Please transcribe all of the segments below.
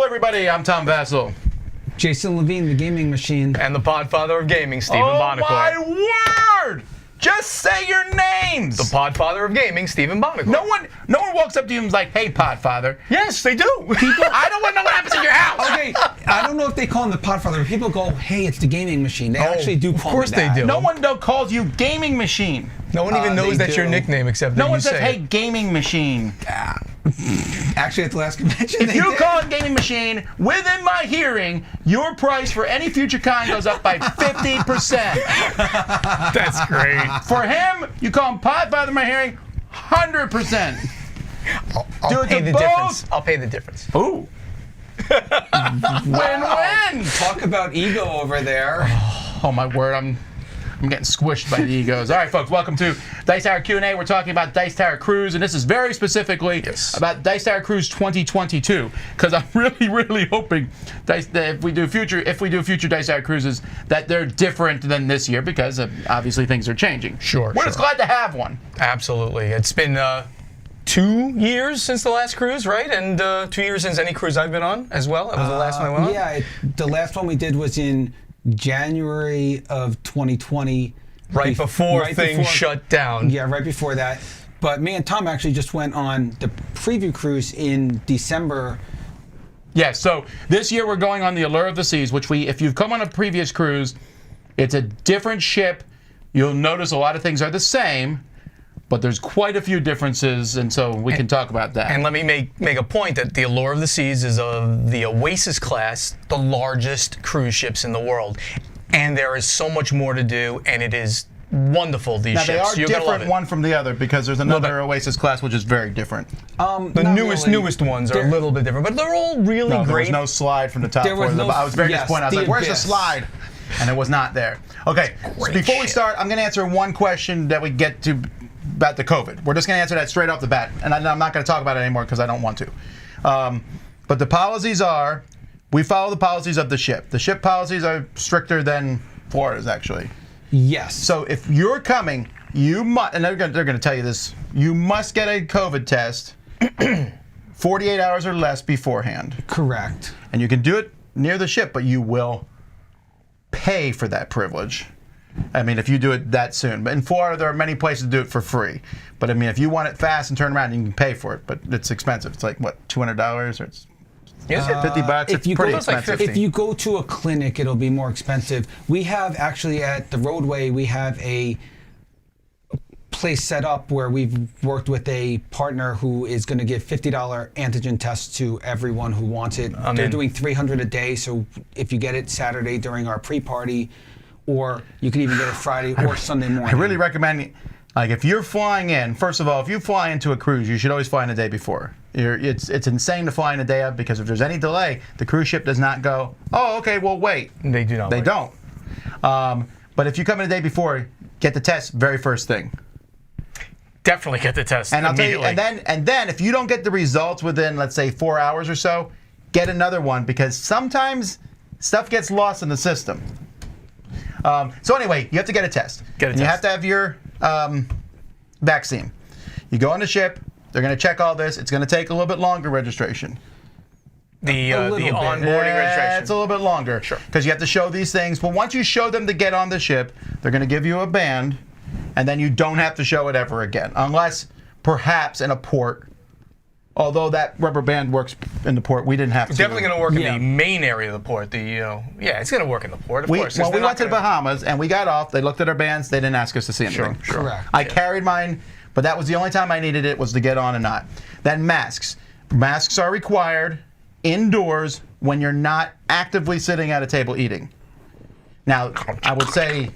Everybody, I'm Tom Vassell. Jason Levine, the gaming machine. And the podfather of gaming, Stephen Buonocore. Oh my word! Just say your names! The podfather of gaming, Stephen Buonocore. No one walks up to you and is like, hey, podfather. Yes, they do. People, I don't want to know what happens in your house! Okay, I don't know if they call him the podfather, but people go, hey, it's the gaming machine. They actually do call Of course me that. they do. No one calls you gaming machine. No one even knows that's your do. nickname except that No one you says, say hey, it. gaming machine. Actually, at the last convention, If you call it gaming machine, within my hearing, your price for any future con goes up by 50%. That's great. For him, you call him podfather in my hearing, 100%. I'll it pay to the both. difference. I'll pay the difference. Ooh. Win-win. Talk about ego over there. Oh my word, I'm getting squished by the egos. All right, folks, welcome to Dice Tower Q&A. We're talking about Dice Tower Cruse, and this is very specifically about Dice Tower Cruse 2022, because I'm really hoping that if we do future Dice Tower Cruises, that they're different than this year, because obviously things are changing. Sure. We're just glad to have one. Absolutely. It's been 2 years since the last cruise, right? And 2 years since any cruise I've been on as well. That was the last one I went on. Yeah, the last one we did was in January of 2020. Right before things shut down. Yeah, right before that. But me and Tom actually just went on the preview cruise in December. Yeah, so this year we're going on the Allure of the Seas, which if you've come on a previous cruise, it's a different ship. You'll notice a lot of things are the same, but there's quite a few differences, and so we can talk about that. And let me make a point that the Allure of the Seas is of the Oasis class, the largest cruise ships in the world. And there is so much more to do, and it is wonderful, these now, ships. they are You're gonna love different it. one from the other, because there's another Oasis class which is very different. The newest ones are a little bit different, but they're all really No, great. there was no slide from the top There floor. was no- I was very yes, disappointed. I was the like, where's the abyss. slide? And it was not there. Okay, so before we start, I'm going to answer one question that we get to about the COVID. We're just going to answer that straight off the bat, and I'm not going to talk about it anymore because I don't want to. But the policies are, we follow the policies of the ship. The ship policies are stricter than Florida's, actually. Yes. So if you're coming, you must, and they're going to tell you this, you must get a COVID test 48 hours or less beforehand. Correct. And you can do it near the ship, but you will pay for that privilege. I mean, if you do it that soon. But in Florida, there are many places to do it for free. But I mean, if you want it fast and turn around, you can pay for it. But it's expensive. It's like, what, $200? Or it's Is it? $50? If It's you pretty go, expensive. if you go to a clinic, it'll be more expensive. We have actually at the Roadway, we have a place set up where we've worked with a partner who is going to give $50 antigen tests to everyone who wants it. They're doing 300 a day, so if you get it Saturday during our pre-party, or you can even get it Friday or Sunday morning. I really recommend, like, if you're flying in, first of all, if you fly into a cruise, you should always fly in the day before. It's insane to fly in the day of, because if there's any delay, the cruise ship does not go, oh, okay, well, wait. They do not. They wait. don't. But if you come in the day before, get the test very first thing. Definitely get the test And I'll tell you, immediately. and then if you don't get the results within, let's say, 4 hours or so, get another one, because sometimes stuff gets lost in the system. So anyway, you have to get a test. Get a and you have test. to have your vaccine. You go on the ship. They're going to check all this. It's going to take a little bit longer registration. The little bit. onboarding Yeah, registration. it's a little bit longer. Sure. Because you have to show these things. But once you show them to get on the ship, they're going to give you a band, and then you don't have to show it ever again, unless perhaps in a port Although that rubber band works in the port, we didn't have to. It's definitely going to work in Yeah. the main area of the port. Yeah, it's going to work in the port, of course. When we They're went to not the gonna- Bahamas and we got off, they looked at our bands. They didn't ask us to see anything. Sure. Correct. I carried mine, but that was the only time I needed it, was to get on and not. Then masks. Masks are required indoors when you're not actively sitting at a table eating. Now, I would say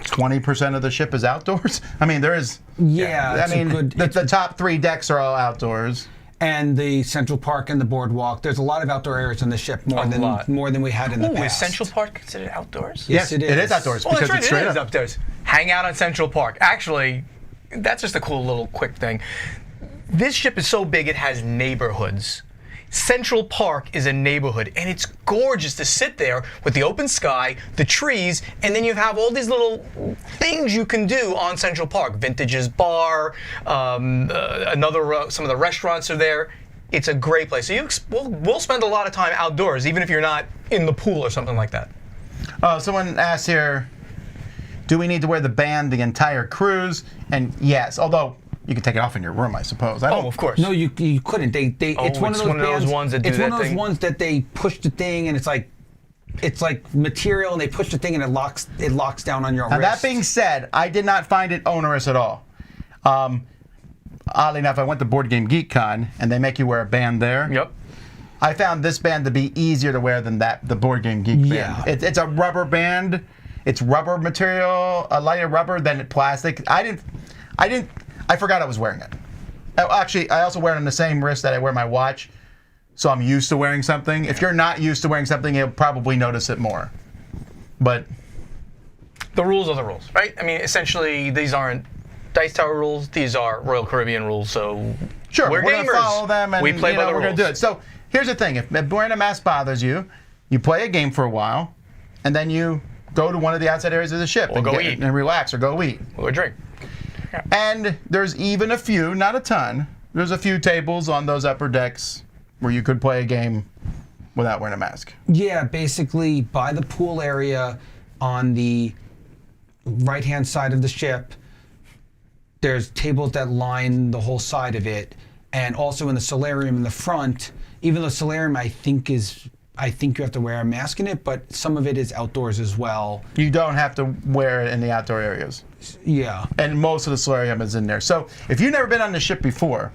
20% of the ship is outdoors. I mean, there is. Yeah, I it's a mean, good- the top 3 decks are all outdoors. And the Central Park and the boardwalk. There's a lot of outdoor areas on the ship, more than we had in the Ooh, past. is Central Park considered outdoors? Yes, it It is. is outdoors Well, because that's it's right, straight it is up. outdoors. Hang out on Central Park. Actually, that's just a cool little quick thing. This ship is so big it has neighborhoods. Central Park is a neighborhood, and it's gorgeous to sit there with the open sky, the trees, and then you have all these little things you can do on Central Park. Vintage's Bar, some of the restaurants are there. It's a great place. So we'll spend a lot of time outdoors, even if you're not in the pool or something like that. Someone asked here, do we need to wear the band the entire cruise? And yes, although you can take it off in your room, I suppose. Oh, of course. No, you couldn't. It's one of those bands. ones that do it's one that of those thing. ones that they push the thing, and it's like material, and they push the thing, and it locks down on your Now, wrist. that being said, I did not find it onerous at all. Oddly enough, I went to Board Game Geek Con, and they make you wear a band there. Yep. I found this band to be easier to wear than the Board Game Geek Yeah. band. It's a rubber band. It's rubber material, a lighter rubber than plastic. I forgot I was wearing it. Actually, I also wear it on the same wrist that I wear my watch, so I'm used to wearing something. If you're not used to wearing something, you'll probably notice it more. But The rules are the rules, right? I mean, essentially, these aren't Dice Tower rules. These are Royal Caribbean rules. So sure, we're going gamers. to follow them, and we play by the we're going rules. to do it. So here's the thing: if wearing a mask bothers you, you play a game for a while, and then you go to one of the outside areas of the ship Or and go eat. and relax, or go eat. Or drink. And there's even a few, not a ton, there's a few tables on those upper decks where you could play a game without wearing a mask. Yeah, basically by the pool area on the right-hand side of the ship, there's tables that line the whole side of it, and also in the solarium in the front. Even though solarium, I think you have to wear a mask in it, but some of it is outdoors as well. You don't have to wear it in the outdoor areas. Yeah. And most of the solarium is in there. So if you've never been on the ship before,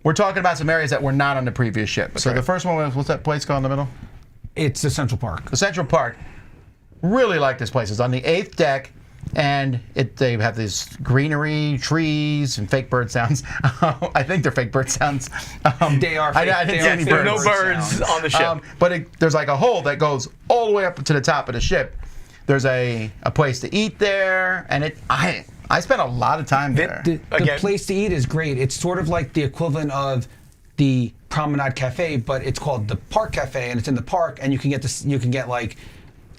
we're talking about some areas that were not on the previous ship. So the first one was, what's that place called in the middle? It's the Central Park. The Central Park. Really like this place. It's on the 8th deck, and they have this greenery, trees, and fake bird sounds. I think they're fake bird sounds. They are I fake- didn't they see are any fake birds. No birds on the ship. But there's like a hole that goes all the way up to the top of the ship. There's a place to eat there, and I spent a lot of time there. The Again. place to eat is great. It's sort of like the equivalent of the Promenade Cafe, but it's called the Park Cafe, and it's in the park, and you can get like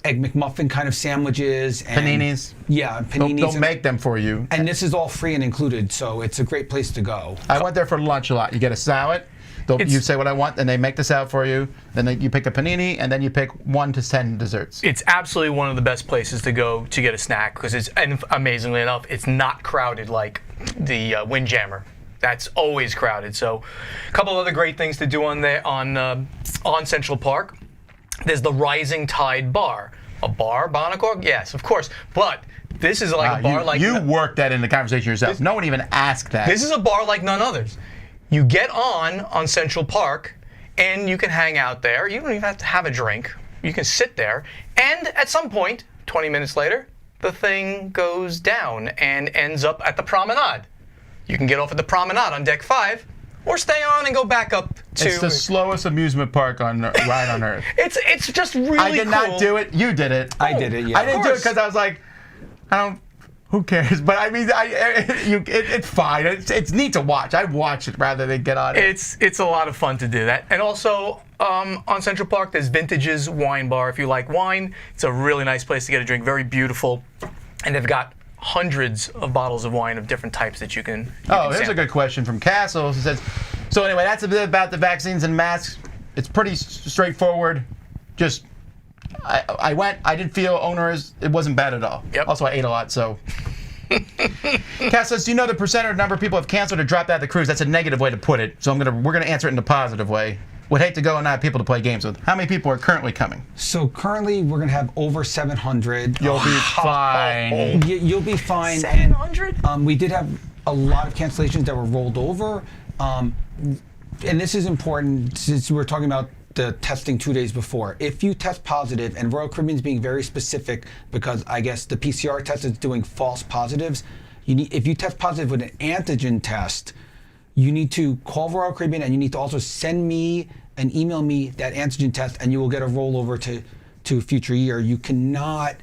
Egg McMuffin kind of sandwiches and Paninis. Yeah, paninis. They'll make them for you. And this is all free and included, so it's a great place to go. I went there for lunch a lot. You get a salad. You say what I want, and they make the salad for you. Then you pick a panini, and then you pick 1 to 10 desserts. It's absolutely one of the best places to go to get a snack because and amazingly enough, it's not crowded like the Windjammer. That's always crowded. So, a couple other great things to do on Central Park. There's the Rising Tide Bar. A bar, Buonocore? Yes, of course. But this is like a bar you worked that in the conversation yourself. No one even asked that. This is a bar like none others. You get on Central Park, and you can hang out there. You don't even have to have a drink. You can sit there, and at some point, 20 minutes later, the thing goes down and ends up at the promenade. You can get off at the promenade on deck 5, or stay on and go back up to. It's the slowest amusement park ride on earth. It's just really cool. I did not do it. You did it. I did it, yeah. I didn't do it course. because I was like, who cares? But I mean, it's fine. It's neat to watch. I watch it rather than get on it. It's a lot of fun to do that. And also, on Central Park, there's Vintage's Wine Bar. If you like wine, it's a really nice place to get a drink. Very beautiful. And they've got hundreds of bottles of wine of different types that you can Here's sample. a good question from Castle. It says, so anyway, that's a bit about the vaccines and masks. It's pretty straightforward. Just, I went, I didn't feel onerous. It wasn't bad at all. Yep. Also, I ate a lot, so Cass says, do you know the percent or number of people have canceled or dropped out of the cruise? That's a negative way to put it. So we're gonna answer it in a positive way. Would hate to go and not have people to play games with. How many people are currently coming? So currently we're going to have over 700. You'll be fine. You'll be fine. 700? And, we did have a lot of cancellations that were rolled over. And this is important since we're talking about the testing 2 days before. If you test positive, and Royal Caribbean's being very specific because I guess the PCR test is doing false positives. If you test positive with an antigen test, you need to call Royal Caribbean and you need to also send me and email me that antigen test, and you will get a rollover to a future year. You cannot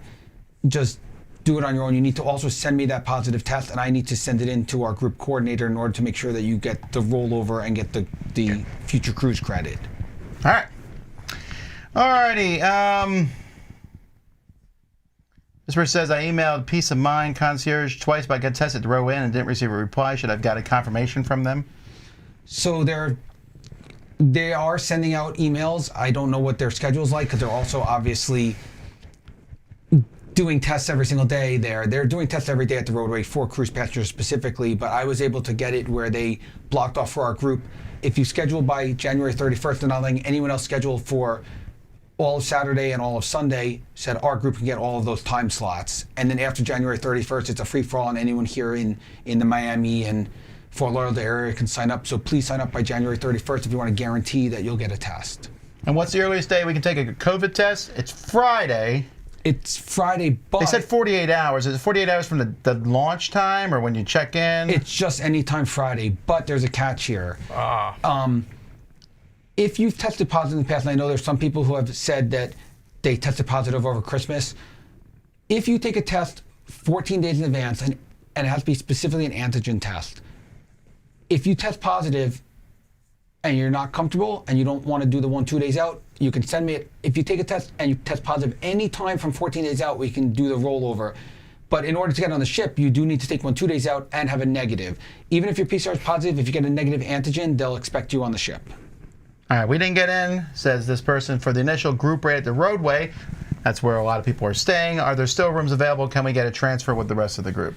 just do it on your own. You need to also send me that positive test, and I need to send it in to our group coordinator in order to make sure that you get the rollover and get the future cruise credit. All right. Alrighty. This person says, I emailed Peace of Mind Concierge twice, but I got tested to row in and didn't receive a reply. Should I have got a confirmation from them? So they are sending out emails. I don't know what their schedule is like because they're also obviously doing tests every single day there. They're doing tests every day at the roadway for cruise passengers specifically, but I was able to get it where they blocked off for our group. If you schedule by January 31st, they're not letting anyone else schedule for all of Saturday and all of Sunday. Said our group can get all of those time slots. And then after January 31st, it's a free-for-all, and anyone here in the Miami and Fort Lauderdale area can sign up. So please sign up by January 31st if you want to guarantee that you'll get a test. And what's the earliest day we can take a COVID test? It's Friday. It's Friday, but they said 48 hours. Is it 48 hours from the launch time or when you check in? It's just anytime Friday, but there's a catch here. If you've tested positive in the past, and I know there's some people who have said that they tested positive over Christmas, if you take a test 14 days in advance, and it has to be specifically an antigen test, if you test positive and you're not comfortable and you don't want to do the 1-2 days out, you can send me it. If you take a test and you test positive any time from 14 days out, we can do the rollover. But in order to get on the ship, you do need to take 1-2 days out and have a negative. Even if your PCR is positive, if you get a negative antigen, they'll expect you on the ship. All right, we didn't get in, says this person, for the initial group rate at the roadway. That's where a lot of people are staying. Are there still rooms available? Can we get a transfer with the rest of the group?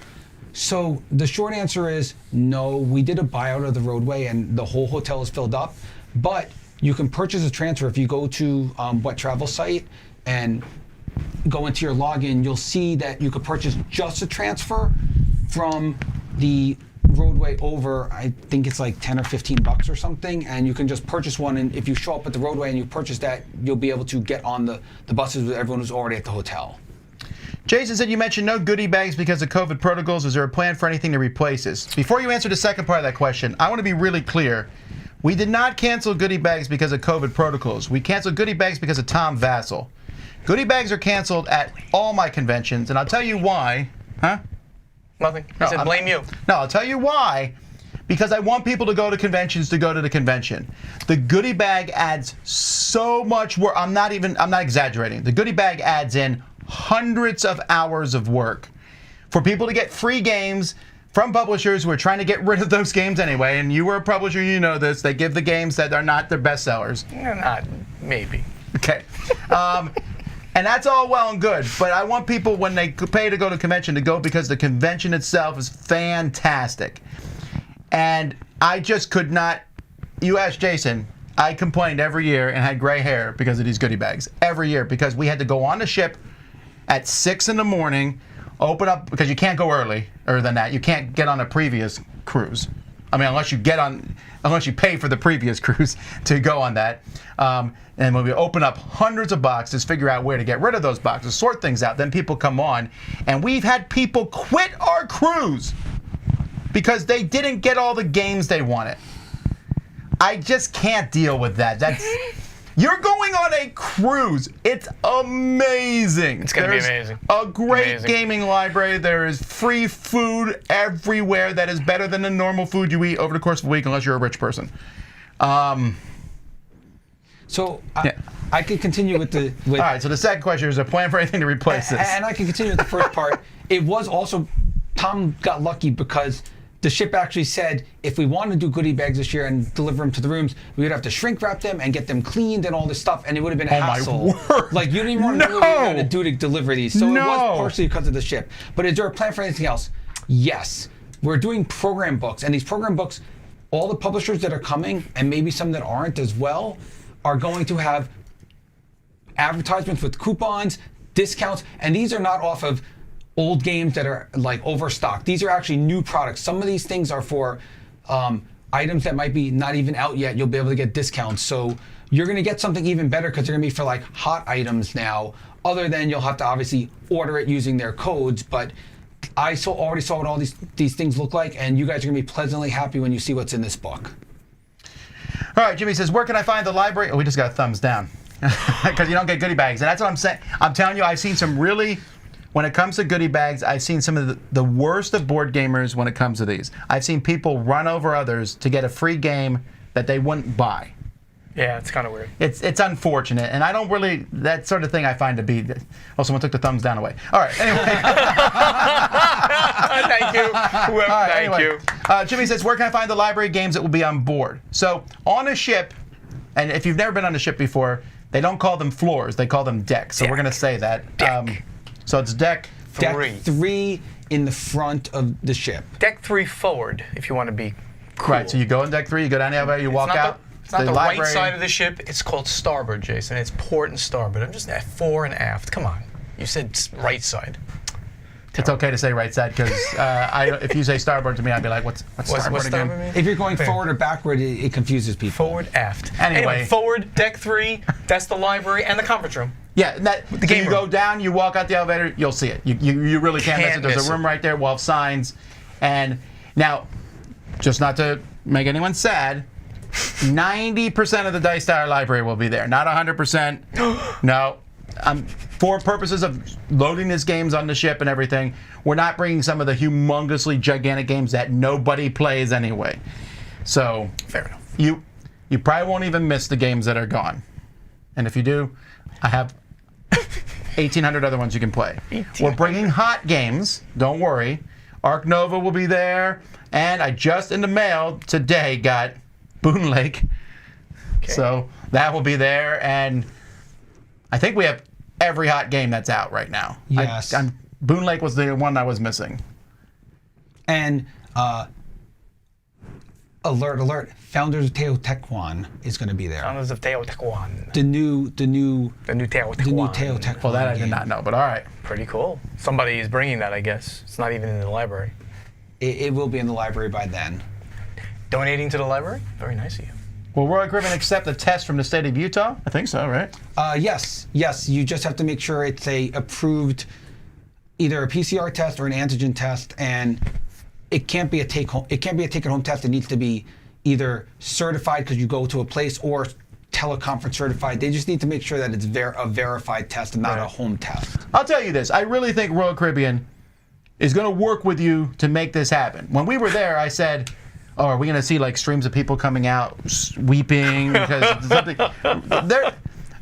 So the short answer is no. We did a buyout of the roadway and the whole hotel is filled up, but you can purchase a transfer. If you go to Wet Travel site and go into your login, you'll see that you could purchase just a transfer from the roadway over. I think it's like 10 or 15 bucks or something, and you can just purchase one, and if you show up at the roadway and you purchase that, you'll be able to get on the buses with everyone who's already at the hotel. Jason said you mentioned no goodie bags because of COVID protocols. Is there a plan for anything to replace this? Before you answer the second part of that question, I want to be really clear. We did not cancel goodie bags because of COVID protocols. We canceled goodie bags because of Tom Vassell. Goodie bags are canceled at all my conventions, and I'll tell you why. Huh? Nothing. I said blame you. No, I'll tell you why. Because I want people to go to conventions to go to the convention. The goodie bag adds so much work. I'm not exaggerating. The goodie bag adds in hundreds of hours of work for people to get free games from publishers who are trying to get rid of those games anyway. And you were a publisher, you know this. They give the games that are not their best sellers. Not maybe. Okay. And that's all well and good, but I want people, when they pay to go to a convention, to go because the convention itself is fantastic. And I just could not, you asked Jason, I complained every year and had gray hair because of these goodie bags. Every year, because we had to go on the ship at 6 in the morning, open up, because you can't go earlier than that. You can't get on a previous cruise. I mean, unless you pay for the previous cruise to go on that. And when we open up hundreds of boxes, figure out where to get rid of those boxes, sort things out, then people come on. And we've had people quit our cruise because they didn't get all the games they wanted. I just can't deal with that. You're going on a cruise. It's amazing. It's going to be amazing. A great gaming library. There is free food everywhere that is better than the normal food you eat over the course of a week, unless you're a rich person. I can continue with the. All right. So the second question is: a plan for anything to replace this? And I can continue with the first part. It was also, Tom got lucky because the ship actually said if we wanted to do goodie bags this year and deliver them to the rooms, we would have to shrink wrap them and get them cleaned and all this stuff, and it would have been a hassle. My word. Like you didn't even want to know what you were going to do to deliver these. So it was partially because of the ship. But is there a plan for anything else? Yes, we're doing program books, and these program books, all the publishers that are coming, and maybe some that aren't as well, are going to have advertisements with coupons, discounts, and these are not off of old games that are like overstocked. These are actually new products. Some of these things are for items that might be not even out yet. You'll be able to get discounts. So you're going to get something even better because they're going to be for like hot items now, other than you'll have to obviously order it using their codes. But I already saw what all these things look like, and you guys are going to be pleasantly happy when you see what's in this book. All right, Jimmy says, where can I find the library? Oh, we just got a thumbs down because you don't get goodie bags. And that's what I'm saying. I'm telling you, I've seen some really, when it comes to goodie bags, I've seen some of the worst of board gamers when it comes to these. I've seen people run over others to get a free game that they wouldn't buy. Yeah, it's kind of weird. It's unfortunate, and I don't really, that sort of thing I find to be, oh, someone took the thumbs down away. All right, anyway. Thank you. Thank you. Jimmy says, where can I find the library games that will be on board? So on a ship, and if you've never been on a ship before, they don't call them floors, they call them decks. So we're going to say that. Deck. So it's deck 3. Deck 3 in the front of the ship. Deck 3 forward, if you want to be cool. Right, so you go in deck 3, you go down the elevator, you walk out. It's not the right side of the ship. It's called starboard, Jason. It's port and starboard. I'm just at fore and aft. Come on. You said right side. It's okay to say right side because if you say starboard to me, I'd be like, what's starboard again? mean? If you're going forward or backward, it confuses people. Forward, aft. Anyway, forward, deck 3. That's the library and the conference room. Yeah, The so game you room. go down, you walk out the elevator, you'll see it. You really can't miss it. There's miss a room it. right there. We'll have signs. And now, just not to make anyone sad, 90% of the Dice Tower library will be there. Not 100%. No. For purposes of loading these games on the ship and everything, we're not bringing some of the humongously gigantic games that nobody plays anyway. So, Fair enough. you probably won't even miss the games that are gone. And if you do, I have 1,800 other ones you can play. We're bringing hot games. Don't worry. Arc Nova will be there. And I just in the mail today got Boone Lake. Okay. So that will be there. And I think we have every hot game that's out right now. Yes. Boone Lake was the one I was missing. And alert, Founders of Teotihuacan is going to be there. Founders of Teotihuacan. The new Teotihuacan. Well, that I game. did not know, but all right. Pretty cool. Somebody is bringing that, I guess. It's not even in the library. It will be in the library by then. Donating to the library? Very nice of you. Will Royal Caribbean accept a test from the state of Utah? I think so, right? Yes. You just have to make sure it's a approved, either a PCR test or an antigen test, and it can't be a take-home. It can't be a take-it-home test. It needs to be either certified because you go to a place or teleconference certified. They just need to make sure that it's a verified test and not a home test. I'll tell you this. I really think Royal Caribbean is going to work with you to make this happen. When we were there, I said, oh, are we going to see like streams of people coming out weeping because something?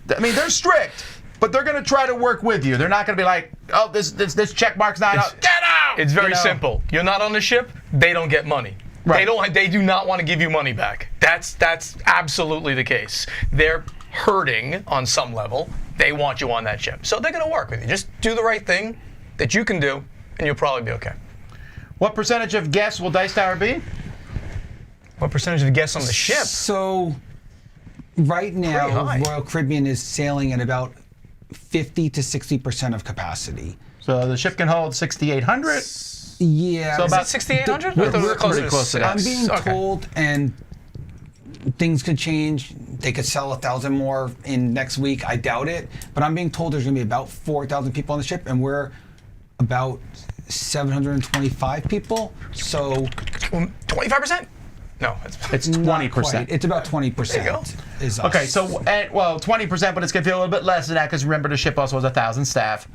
They're strict, but they're going to try to work with you. They're not going to be like, oh, this check mark's not out. Get out! It's very simple. You're not on the ship, they don't get money. Right. They do not want to give you money back. That's absolutely the case. They're hurting on some level. They want you on that ship. So they're going to work with you. Just do the right thing that you can do, and you'll probably be okay. What percentage of guests will Dice Tower be? What percentage of guests on the ship? So, right now, high. Royal Caribbean is sailing at about 50 to 60% of capacity. So the ship can hold 6,800. Yeah. So Is about it 6,800? We're- I thought it was we're closer pretty close to that. I'm being Okay. told, and things could change. They could sell 1,000 more in next week. I doubt it. But I'm being told there's going to be about 4,000 people on the ship, and we're about 725 people. So 25%? No, It's not 20%. quite. It's about 20%. There you go. Is us. Okay, so 20%, but it's gonna feel a little bit less than that because remember the ship also has 1,000 staff.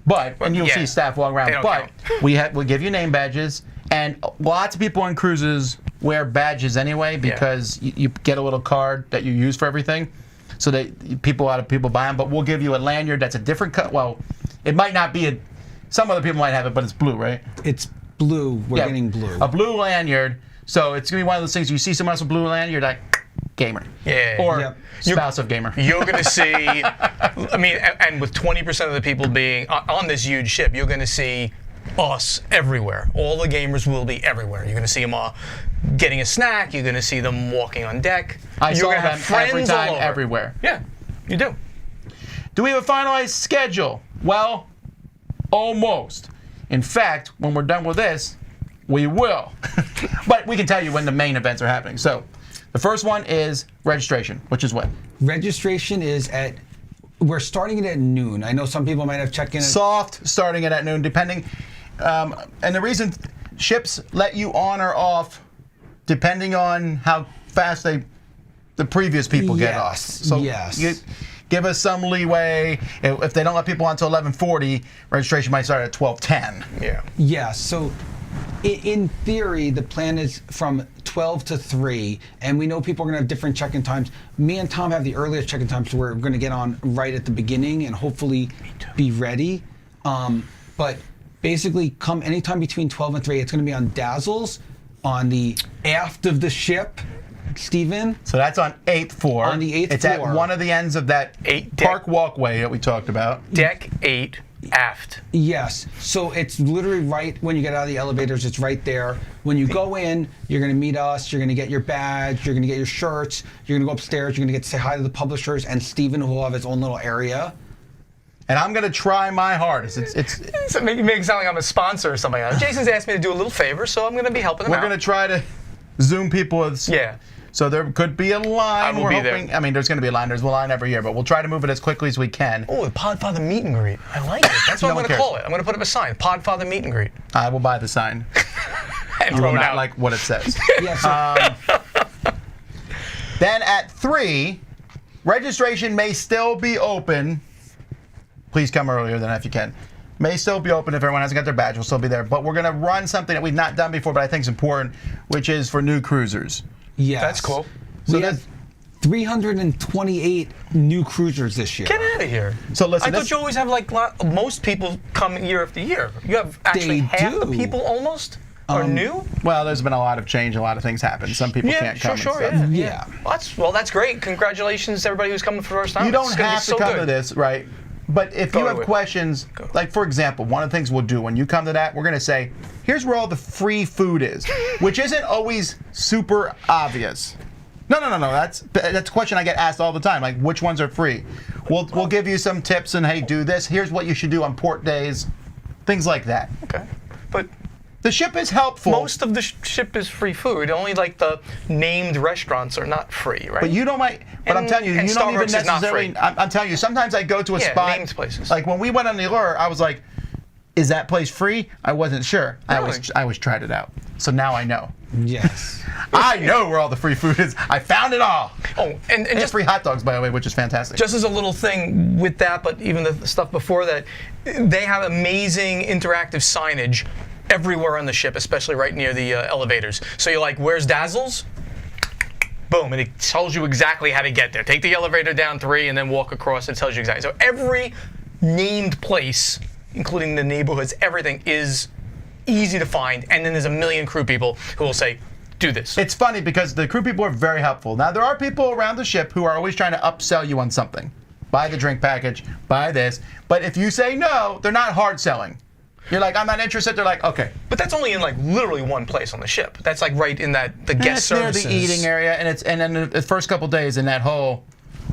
But and you'll yeah. see staff walking around. They don't But we'll give you name badges, and lots of people on cruises wear badges anyway because you get a little card that you use for everything. So a lot of people buy them. But we'll give you a lanyard that's a different cut. Well, it might not be some other people might have it, but it's blue, right? It's blue. We're getting blue. A blue lanyard. So it's gonna be one of those things. You see someone else with blue lanyard, you're like, gamer. Yeah. Or Yep. spouse of gamer. You're going to see, I mean, and with 20% of the people being on this huge ship, you're going to see us everywhere. All the gamers will be everywhere. You're going to see them getting a snack. You're going to see them walking on deck. I You're saw gonna them have friends every time, all over. everywhere. Yeah, you do. Do we have a finalized schedule? Well, almost. In fact, when we're done with this, we will. But we can tell you when the main events are happening. So the first one is registration, which is what? Registration is we're starting it at noon. I know some people might have checked in. Soft starting it at noon, depending. And the reason ships let you on or off depending on how fast the previous people get off. So yes. Give us some leeway. If they don't let people on until 11:40, registration might start at 12:10. Yeah. Yeah, so in theory, the plan is from 12 to 3, and we know people are going to have different check-in times. Me and Tom have the earliest check-in times, so we're going to get on right at the beginning and hopefully be ready. But basically, come anytime between 12 and 3. It's going to be on Dazzles, on the aft of the ship, Steven. So that's on 8th floor. On the 8th it's floor. at one of the ends of that park walkway that we talked about. Deck 8, aft. Yes. So it's literally right when you get out of the elevators, it's right there. When you go in, you're going to meet us, you're going to get your badge, you're going to get your shirts, you're going to go upstairs, you're going to get to say hi to the publishers, and Steven will have his own little area. And I'm going to try my hardest. So make it sound like I'm a sponsor or something. Jason's asked me to do a little favor, so I'm going to be helping him out. We're going to try to Zoom people. Yeah. So there could be a line. I will be there. I mean, there's going to be a line. There's a line every year, but we'll try to move it as quickly as we can. Oh, the Podfather meet and greet. I like it. That's what I'm going to call it. I'm going to put up a sign. Podfather meet and greet. I will buy the sign. And You throw will it not out. like what it says. Yeah, so Then at 3, registration may still be open. Please come earlier than that if you can. May still be open if everyone hasn't got their badge. We'll still be there. But we're going to run something that we've not done before, but I think is important, which is for new cruisers. yes. That's cool. We have 328 new cruisers this year. Get out of here. So listen, I thought you always have most people come year after year. You have actually They half the do. people almost are new? Well, there's been a lot of change, a lot of things happen. Some people can't come. Sure, and stuff. yeah. Well, that's great. Congratulations to everybody who's coming for the first time. You don't It's gonna be have to so come good. to this, right? But if Go you to have it. questions, like for example, one of the things we'll do when you come to that, we're going to say, here's where all the free food is, which isn't always super obvious. No. That's a question I get asked all the time. Like, which ones are free? We'll give you some tips and hey, do this. Here's what you should do on port days, things like that. Okay. But The ship is helpful. most of the ship is free food. Only like the named restaurants are not free, right? But you don't mind. But I'm telling you, and you don't even Starbucks is not necessarily. free. I'm telling you, sometimes I go to a Yeah, spot. named places. Like when we went on the Allure, I was like, "Is that place free?" I wasn't sure. I Really? always tried it out. So now I know. Yes. I know where all the free food is. I found it all. Oh, and And just free hot dogs, by the way, which is fantastic. Just as a little thing with that, but even the stuff before that, they have amazing interactive signage everywhere on the ship, especially right near the elevators. So you're like, where's Dazzles? Boom, and it tells you exactly how to get there. Take the elevator down 3 and then walk across. It tells you exactly. So every named place, including the neighborhoods, everything is easy to find. And then there's a million crew people who will say, do this. It's funny because the crew people are very helpful. Now, there are people around the ship who are always trying to upsell you on something. Buy the drink package, buy this. But if you say no, they're not hard selling. You're like, I'm not interested. They're like, okay. But that's only in like literally one place on the ship. That's like right in the guest It's near services. the eating area, and then the first couple days in that whole.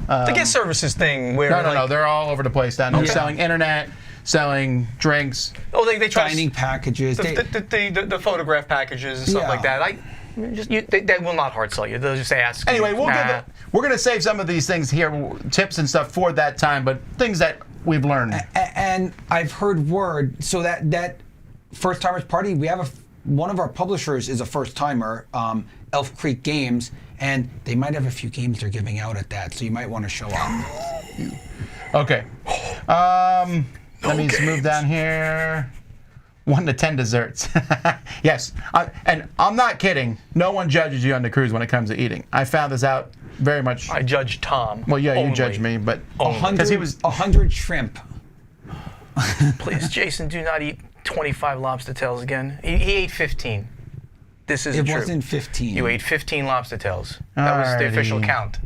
The guest services thing where No, they're all over the place down there. Okay. Selling internet, selling drinks. Oh, they try Dining packages. the photograph packages and stuff Yeah. like that. They will not hard sell you. They'll just ask. Anyway, Nah. we're going to save some of these things here, tips and stuff for that time, but things that we've learned. And I've heard word, so that first timers party, we have one of our publishers is a first timer, Elf Creek Games, and they might have a few games they're giving out at that, so you might want to show up. Okay. Let me just move down here. 1 to 10 desserts. Yes. And I'm not kidding. No one judges you on the cruise when it comes to eating. I found this out very much. I judge Tom. Well, yeah, only. you judge me, but 100 shrimp. Please, Jason, do not eat 25 lobster tails again. He ate 15. This isn't It true. wasn't 15. You ate 15 lobster tails. That was the official Alrighty. count.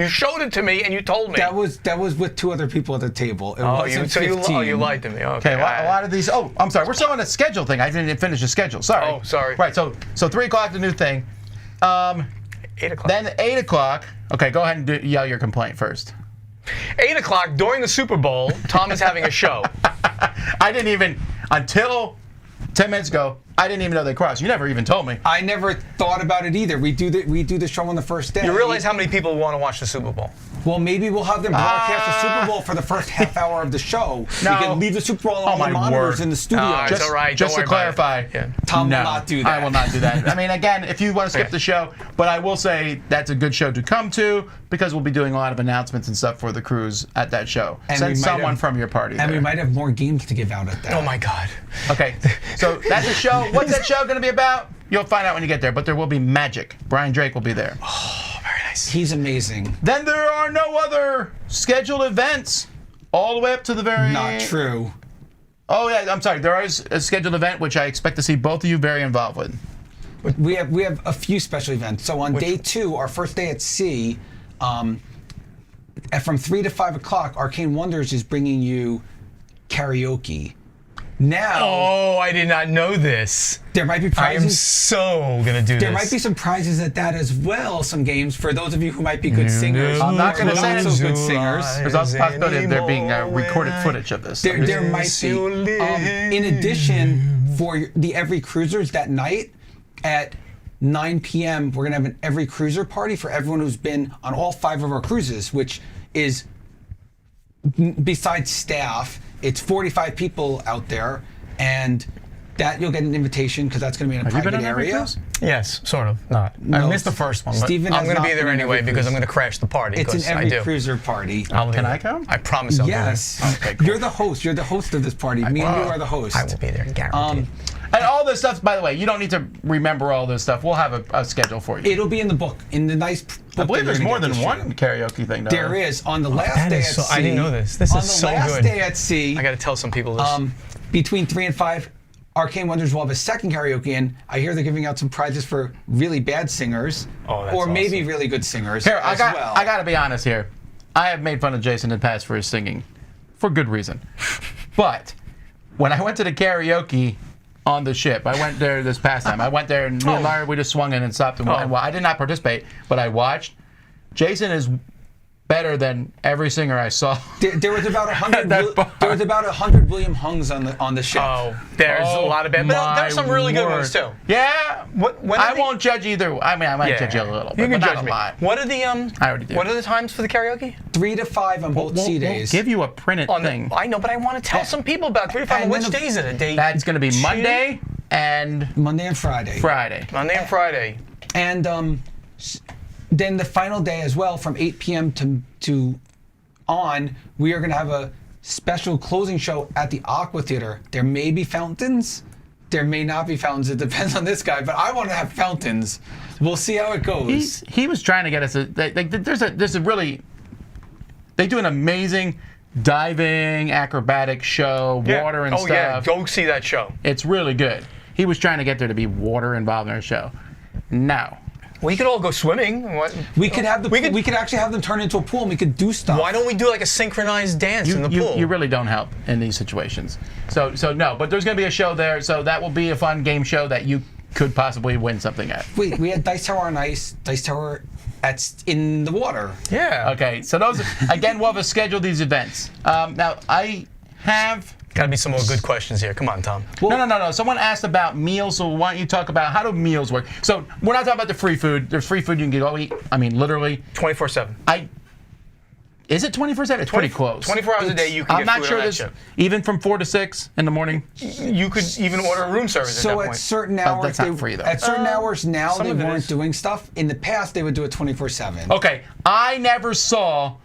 You showed it to me and you told me. That was with 2 other people at the table. It Oh, wasn't 15. you lied to me. Okay. Okay, a lot of these. Oh, I'm sorry. We're still on a schedule thing. I didn't finish the schedule. Sorry. Oh, sorry. Right. So 3 o'clock, the new thing. 8 o'clock. Then 8 o'clock. Okay, go ahead and yell your complaint first. 8 o'clock during the Super Bowl, Tom is having a show. I didn't even until 10 minutes ago. I didn't even know they crossed. You never even told me. I never thought about it either. We do the show on the first day. You realize how many people want to watch the Super Bowl? Well, maybe we'll have them broadcast the Super Bowl for the first half hour of the show. No. We can leave the Super Bowl on the my monitors word. in the studio. It's all right. Just Don't to worry about clarify, it. Yeah. Tom no, will not do that. I will not do that. I mean, again, if you want to skip the show, but I will say that's a good show to come to because we'll be doing a lot of announcements and stuff for the cruise at that show. And Send we might someone have- from your party And there. we might have more games to give out at that. Oh my God. Okay, so that's a show. What's that show going to be about? You'll find out when you get there, but there will be magic. Brian Drake will be there. Oh, very nice. He's amazing. Then there are no other scheduled events all the way up to the very... Not true. Oh, yeah, I'm sorry. There is a scheduled event, which I expect to see both of you very involved with. We have a few special events. So on day 2, our first day at sea, from 3 to 5 o'clock, Arcane Wonders is bringing you karaoke. Now, Oh, I did not know this. there might be I am prizes. so gonna do this. There might be some prizes at that as well. Some games for those of you who might be good singers. I'm not or gonna say not so it's good singers. There's also the possibility of there being recorded footage of this. There might be. In addition, for the Every Cruisers that night at 9 p.m., we're going to have an Every Cruiser party for everyone who's been on all 5 of our cruises, which is, besides staff, it's 45 people out there, and that you'll get an invitation because that's going to be in a Have you been private on every area. cruise? Yes, sort of. Not. I No, missed the first one, but Steven I'm has going to not be there been on anyway every because cruise. I'm going to crash the party. It's an 'cause I Every do. Cruiser party. I'll be Can there. I come? I promise I'll Yes. be there. Okay, cool. You're the host. You're the host of this party. Me and you are the host. I will be there, guaranteed. And all this stuff, by the way, you don't need to remember all this stuff. We'll have a schedule for you. It'll be in the book, in the nice book. I believe that there's you're more gonna than get one this karaoke thing, though. year. There is. On the last that day is at so- sea. I didn't know this. This on is the so last good. day at sea. I got to tell some people this. Between 3 and 5, Arcane Wonders will have a second karaoke in. I hear they're giving out some prizes for really bad singers, Oh, that's or maybe awesome. really good singers Here, as well. I got to be honest here. I have made fun of Jason in the past for his singing, for good reason. But when I went to the karaoke on the ship, I went there this past time. I went there and me and Larry, we just swung in and stopped and well, I did not participate, but I watched. Jason is better than every singer I saw. There was about 100. That bar. There was about 100 William Hungs on the ship. Oh, there's a lot of bad. But there's some really good ones too. Yeah. When I are the- won't judge either. I mean, I might judge you a little You bit, can but judge not a me. lot. What are the I already did. What are the times for the karaoke? 3 to 5 on both sea We'll days. give you a printed thing. I know, but I want to tell some people about 3 to 5. And Which then the- days is it? Day That's going to be two? Monday and Monday and Friday. Friday. Monday and Friday. And then the final day as well, from 8 p.m. to on, we are going to have a special closing show at the Aqua Theater. There may be fountains. There may not be fountains. It depends on this guy, but I want to have fountains. We'll see how it goes. He was trying to get us. There's a really. They do an amazing diving acrobatic show, water and oh, stuff. yeah, go see that show. It's really good. He was trying to get there to be water involved in our show. No. We could all go swimming. What? We could have We could- we could actually have them turn into a pool and we could do stuff. Why don't we do like a synchronized dance in the pool? You really don't help in these situations. So no, but there's going to be a show there, so that will be a fun game show that you could possibly win something at. We had Dice Tower on ice, Dice Tower in the water. Yeah. Okay, so those, again, we'll have to schedule these events. Now, I have... Got to be some more good questions here. Come on, Tom. No. Someone asked about meals, so why don't you talk about how do meals work? So we're not talking about the free food. There's free food you can go eat. I mean, literally. 24/7. Is it 24/7? It's pretty close. 24 hours a day you can I'm get not food sure on that this, ship. even from 4 to 6 in the morning. You could even order room service at So that at point. certain hours, that's not free, though. At certain hours now, some they of it weren't is. doing stuff. In the past, they would do it 24/7. Okay, I never saw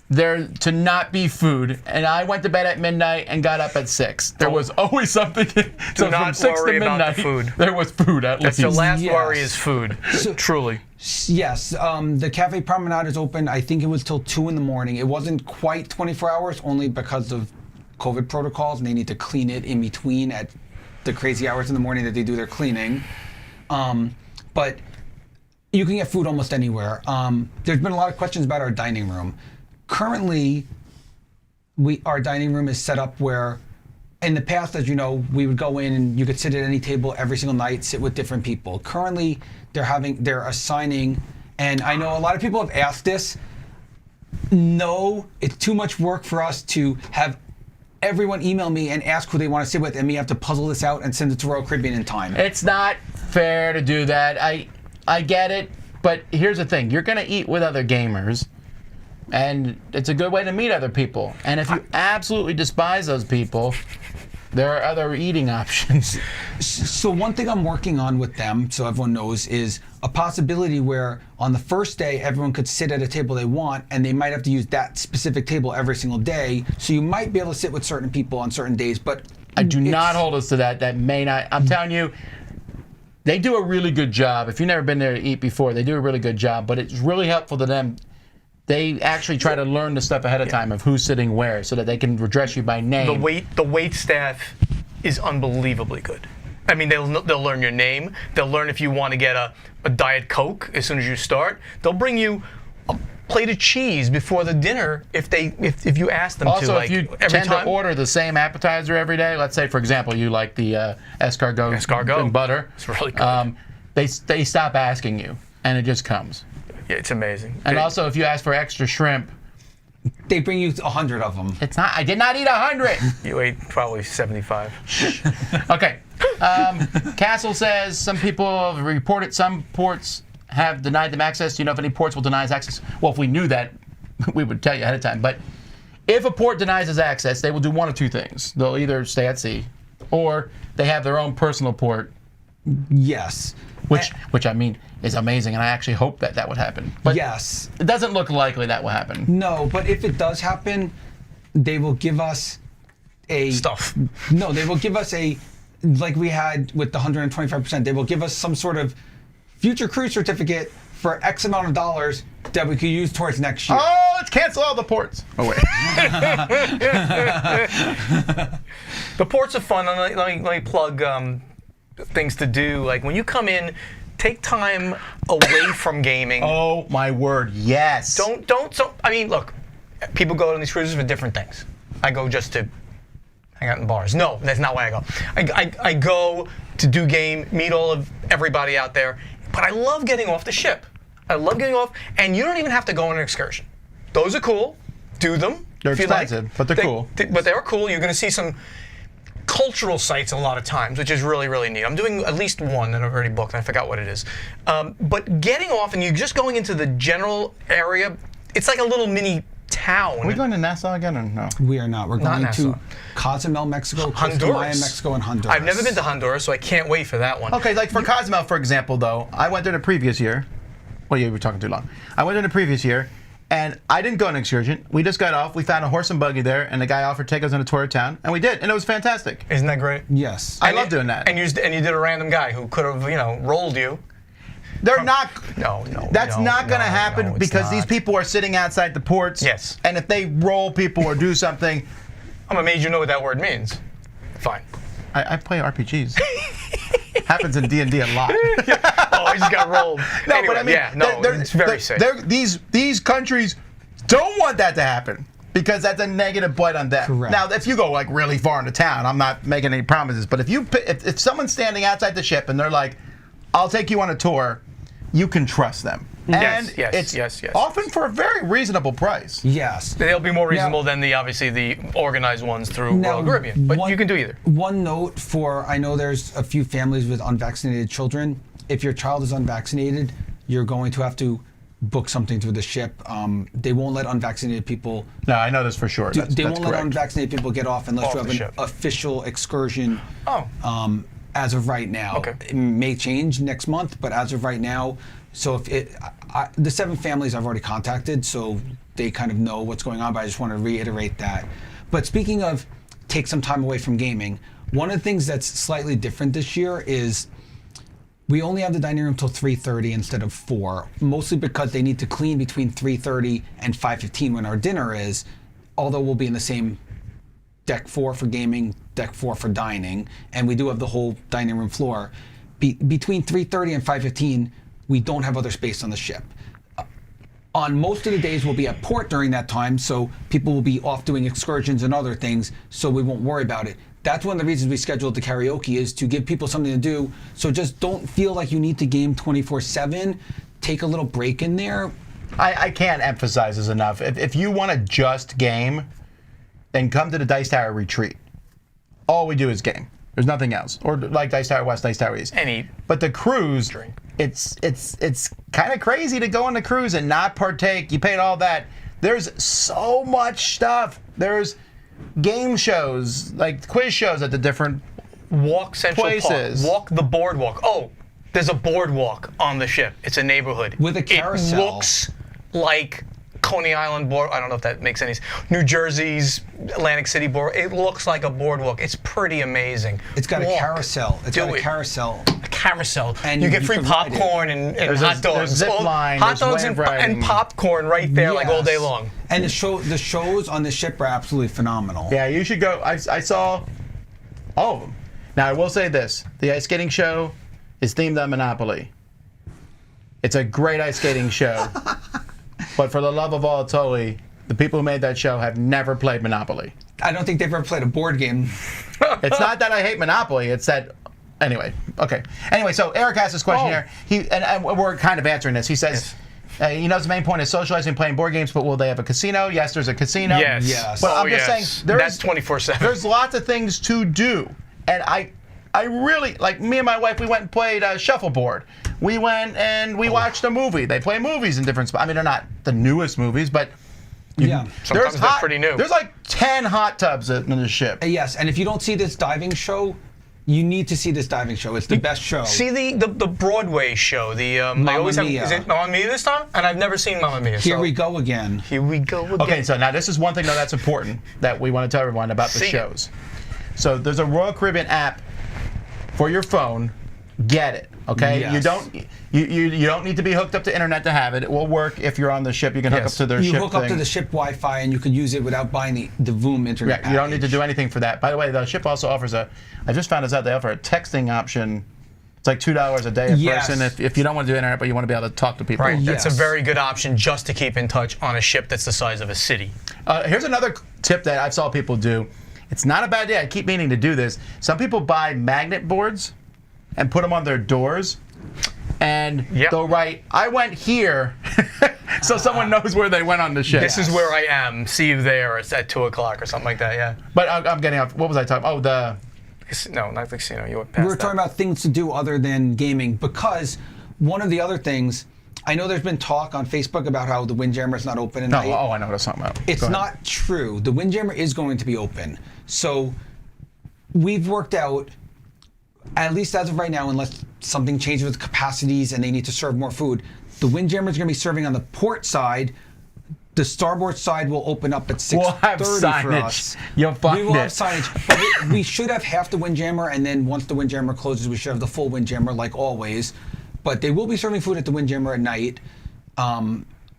there to not be food, and I went to bed at midnight and got up at 6. There was always something. So not from 6 to worry about the midnight, food. there was food at That's least. your last Yes. worry is food. Truly. Yes, the Cafe Promenade is open. I think it was till 2 in the morning. It wasn't quite 24 hours, only because of COVID protocols, and they need to clean it in between at the crazy hours in the morning that they do their cleaning. But You can get food almost anywhere. There's been a lot of questions about our dining room. Currently, our dining room is set up where, in the past, as you know, we would go in and you could sit at any table every single night, sit with different people. Currently, they're assigning, and I know a lot of people have asked this. No, it's too much work for us to have everyone email me and ask who they want to sit with, and me have to puzzle this out and send it to Royal Caribbean in time. It's not fair to do that. I get it, but here's the thing. You're going to eat with other gamers, and it's a good way to meet other people. And if you absolutely despise those people, there are other eating options. So one thing I'm working on with them, so everyone knows, is a possibility where on the first day, everyone could sit at a table they want, and they might have to use that specific table every single day. So you might be able to sit with certain people on certain days, but I do not hold us to that. That may not. I'm telling you, they do a really good job. If you've never been there to eat before, they do a really good job, but it's really helpful to them. They actually try to learn the stuff ahead of time of who's sitting where so that they can address you by name. The wait staff is unbelievably good. I mean, they'll learn your name. They'll learn if you want to get a Diet Coke as soon as you start. They'll bring you a plate of cheese before the dinner if you ask them to. Also, like, if you tend to order the same appetizer every day, let's say, for example, you like the escargot and butter. It's really good. They stop asking you, and it just comes. Yeah, it's amazing. And also, if you ask for extra shrimp, they bring you 100 of them. It's not. I did not eat 100. You ate probably 75. Okay. Castle says some people have reported some ports have denied them access. Do you know if any ports will deny us access? Well, if we knew that, we would tell you ahead of time. But if a port denies us access, they will do one of two things. They'll either stay at sea, or they have their own personal port. Yes. Which I mean is amazing, and I actually hope that would happen. But yes, it doesn't look likely that will happen. No, but if it does happen, they will give us stuff. No, they will give us like we had with the 125%. They will give us some sort of future cruise certificate for X amount of dollars that we could use towards next year. Oh, let's cancel all the ports. Oh wait. The ports are fun. Let me plug things to do. Like when you come in, take time away from gaming. Oh my word, yes. I mean, look, people go on these cruises for different things. I go just to hang out in bars. No, that's not why I go. I go to do game, meet everybody out there. But I love getting off the ship. I love getting off, and you don't even have to go on an excursion. Those are cool. Do them. They're expensive, but they're cool. But they're cool. You're going to see some cultural sites a lot of times, which is really, really neat. I'm doing at least one that I've already booked. I forgot what it is. But getting off and you're just going into the general area, it's like a little mini town. Are we going to Nassau again or no? We are not. We're going to Cozumel, Mexico, Honduras, Mexico, and Honduras. I've never been to Honduras, so I can't wait for that one. Okay, like for Cozumel, for example, though, I went there the previous year. Well, you were talking too long. I went there the previous year, and I didn't go on an excursion. We just got off. We found a horse and buggy there, and the guy offered to take us on a tour of town, and we did, and it was fantastic. Isn't that great? Yes. I love doing that. And you did a random guy who could have, rolled you. They're not. No. That's not going to happen because these people are sitting outside the ports. Yes. And if they roll people or do something, I'm amazed you know what that word means. Fine. I play RPGs. Happens in D&D a lot. Oh, he just got rolled. No, anyway, but I mean, it's very safe. These countries don't want that to happen because that's a negative blight on them. Correct. Now, if you go like really far into town, I'm not making any promises, but if someone's standing outside the ship and they're like, "I'll take you on a tour," you can trust them. And yes. often for a very reasonable price. Yes. They'll be more reasonable than the organized ones through Royal Caribbean. But you can do either. One note I know there's a few families with unvaccinated children. If your child is unvaccinated, you're going to have to book something through the ship. They won't let unvaccinated people. No, I know this for sure. They won't let unvaccinated people get off unless you have an official excursion. Oh. As of right now. Okay. It may change next month, but as of right now, so if the 7 families I've already contacted, so they kind of know what's going on, but I just want to reiterate that. But speaking of take some time away from gaming, one of the things that's slightly different this year is we only have the dining room till 3:30 instead of 4, mostly because they need to clean between 3:30 and 5:15 when our dinner is, although we'll be in the same deck 4 for gaming, deck 4 for dining, and we do have the whole dining room floor. Between 3:30 and 5:15, we don't have other space on the ship. On most of the days, we'll be at port during that time, so people will be off doing excursions and other things, so we won't worry about it. That's one of the reasons we scheduled the karaoke, is to give people something to do. So just don't feel like you need to game 24/7. Take a little break in there. I can't emphasize this enough. If you want to just game, then come to the Dice Tower Retreat. All we do is game. There's nothing else. Or like Dice Tower West, Dice Tower East. And eat. But the cruise, Drink. it's kind of crazy to go on the cruise and not partake. You paid all that. There's so much stuff. There's game shows, like quiz shows at the different Walk Central places. Park. Walk the boardwalk. Oh, there's a boardwalk on the ship. It's a neighborhood. With a carousel. It looks like Coney Island board. I don't know if that makes any sense. New Jersey's Atlantic City board. It looks like a boardwalk. It's pretty amazing. It's got a carousel. It's got a it. carousel. A carousel. And you get you free can ride it. popcorn and There's hot dogs. there's zip line, hot there's dogs wave and riding. popcorn right there, like all day Yes. long. And the shows on the ship are absolutely phenomenal. Yeah, you should go. I saw all of them. Now, I will say this. The ice skating show is themed on Monopoly. It's a great ice skating show. But for the love of all it's holy, the people who made that show have never played Monopoly. I don't think they've ever played a board game. It's not that I hate Monopoly. It's that... Anyway, okay. Anyway, so Eric asked this question here. And we're kind of answering this. He says... he knows the main point is socializing, playing board games, but will they have a casino? Yes, there's a casino. Yes. Yes. But I'm yes. just saying, That's 24/7. There's lots of things to do, and I really like. Me and my wife, we went and played shuffleboard. We went and we watched a movie. They play movies in different spots. I mean, they're not the newest movies, but Yeah. Sometimes they're pretty new. There's like 10 hot tubs in the ship. Yes, and if you don't see this diving show, you need to see this diving show. It's the best show. See the Broadway show. They always have. Mia. Is it Mamma Mia this time? And I've never seen Mamma Mia. Here so we go again. Here we go again. Okay, so now this is one thing that's important that we want to tell everyone about the See it. shows. So there's a Royal Caribbean app for your phone. Get it, okay? Yes. You don't need to be hooked up to internet to have it. It will work if you're on the ship. You can hook up Yes. to their You ship hook up to thing. the ship Wi-Fi, and you can use it without buying the VOOM internet. Yeah, you don't need to package. do anything for that. By the way, the ship also offers I just found this out, they offer a texting option. It's like $2 a day a Yes. person if you don't want to do internet, but you want to be able to talk to people. Right. Yes. That's a very good option just to keep in touch on a ship that's the size of a city. Here's another tip that I saw people do. It's not a bad idea. I keep meaning to do this. Some people buy magnet boards and put them on their doors. And Yep. they'll write, I went here, so someone knows where they went on the ship. This is where I am. See you there. It's at 2 o'clock or something like that. Yeah. But I'm getting off. What was I talking about? Oh, No, not the casino. You went past We were talking about things to do other than gaming, because one of the other things, I know there's been talk on Facebook about how the Windjammer is not open at night. I know what I was talking about. It's Go ahead. not true. The Windjammer is going to be open. So we've worked out, at least as of right now, unless something changes with capacities and they need to serve more food, the Windjammer is going to be serving on the port side. The starboard side will open up at 6:30 We'll have for signage. us. You'll find We will have it. signage. But we should have half the Windjammer, and then once the Windjammer closes, we should have the full Windjammer, like always. But they will be serving food at the Windjammer at night,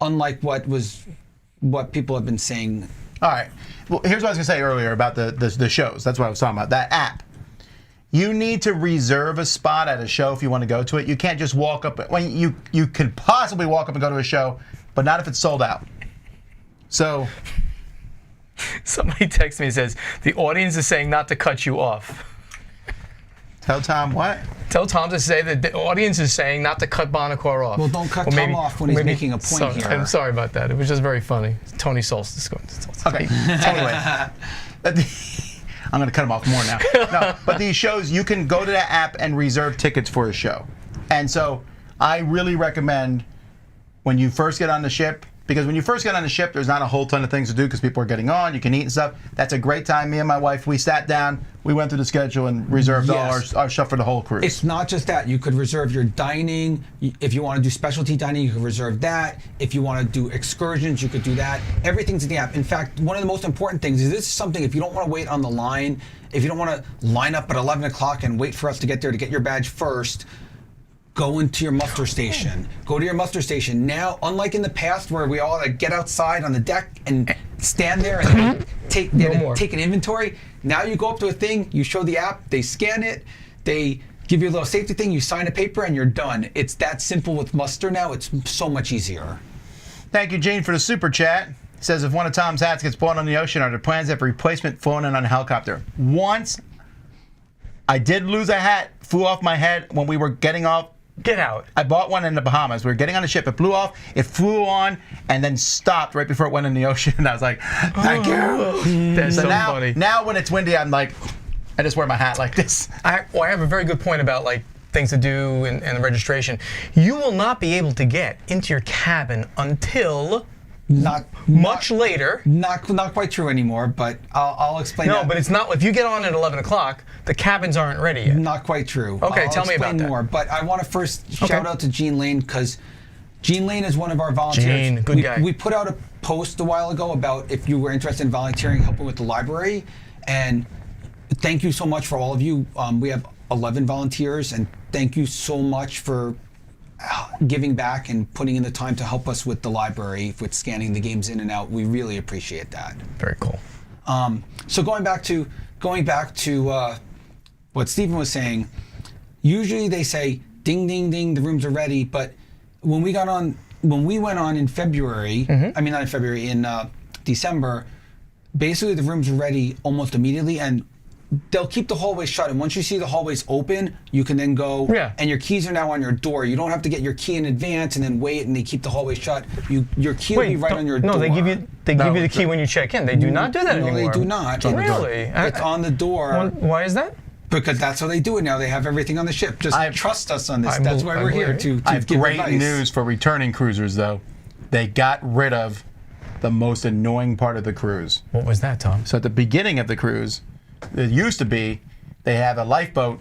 unlike what people have been saying. All right. Well, here's what I was going to say earlier about the shows. That's what I was talking about. That app. You need to reserve a spot at a show if you want to go to it. You can't just walk up. You could possibly walk up and go to a show, but not if it's sold out. So Somebody texts me and says, the audience is saying not to cut you off. tell Tom what? Tell Tom to say that the audience is saying not to cut Buonocore off. Well, don't cut Tom off when he's making a point here. I'm sorry about that. It was just very funny. Tony Solstice. Okay. Anyway. I'm going to cut him off more now. No, but these shows, you can go to that app and reserve tickets for a show. And so I really recommend when you first get on the ship, because when you first get on the ship, there's not a whole ton of things to do because people are getting on, you can eat and stuff. That's a great time. Me and my wife, we sat down, we went through the schedule and reserved Yes. all our stuff for the whole cruise. It's not just that. You could reserve your dining. If you want to do specialty dining, you could reserve that. If you want to do excursions, you could do that. Everything's in the app. In fact, one of the most important things is this is something, if you don't want to wait on the line, if you don't want to line up at 11 o'clock and wait for us to get there to get your badge first, go into your muster station. Go to your muster station. Now, unlike in the past where we all get outside on the deck and stand there and take an inventory, now you go up to a thing, you show the app, they scan it, they give you a little safety thing, you sign a paper, and you're done. It's that simple with muster now. It's so much easier. Thank you, Gene, for the super chat. He says, if one of Tom's hats gets blown on the ocean, are there plans to have a replacement flown in on a helicopter? Once, I did lose a hat, flew off my head when we were getting off. Get out. I bought one in the Bahamas. We were getting on the ship. It blew off. It flew on and then stopped right before it went in the ocean. And I was like, thank you. That's so now, funny. now when it's windy, I'm like, I just wear my hat like this. I have a very good point about like things to do and the registration. You will not be able to get into your cabin until much later. Not quite true anymore, but I'll explain. No, that. but it's not. If you get on at 11 o'clock, the cabins aren't ready yet. Not quite true. Okay, I'll tell me about explain that. more. But I want to first shout out to Gene Lane, because Gene Lane is one of our volunteers. Gene, good guy. We put out a post a while ago about if you were interested in volunteering, helping with the library, and thank you so much for all of you. We have 11 volunteers, and thank you so much for giving back and putting in the time to help us with the library, with scanning the games in and out. We really appreciate that. Very cool. So going back to what Stephen was saying, usually they say ding ding ding, the rooms are ready, but when we went on in February, I mean not in February, in December, basically the rooms were ready almost immediately, and they'll keep the hallways shut, and once you see the hallways open, you can then go, and your keys are now on your door. You don't have to get your key in advance and then wait, and they keep the hallways shut. Your key will be right on your door. No, they give you the key when you check in. They do not do that anymore. No, they do not. Really? It's on the door. Why is that? Because that's how they do it now. They have everything on the ship. Just trust us on this. That's why we're here to I have give great advice. news for returning cruisers, though. They got rid of the most annoying part of the cruise. What was that, Tom? So at the beginning of the cruise, it used to be they have a lifeboat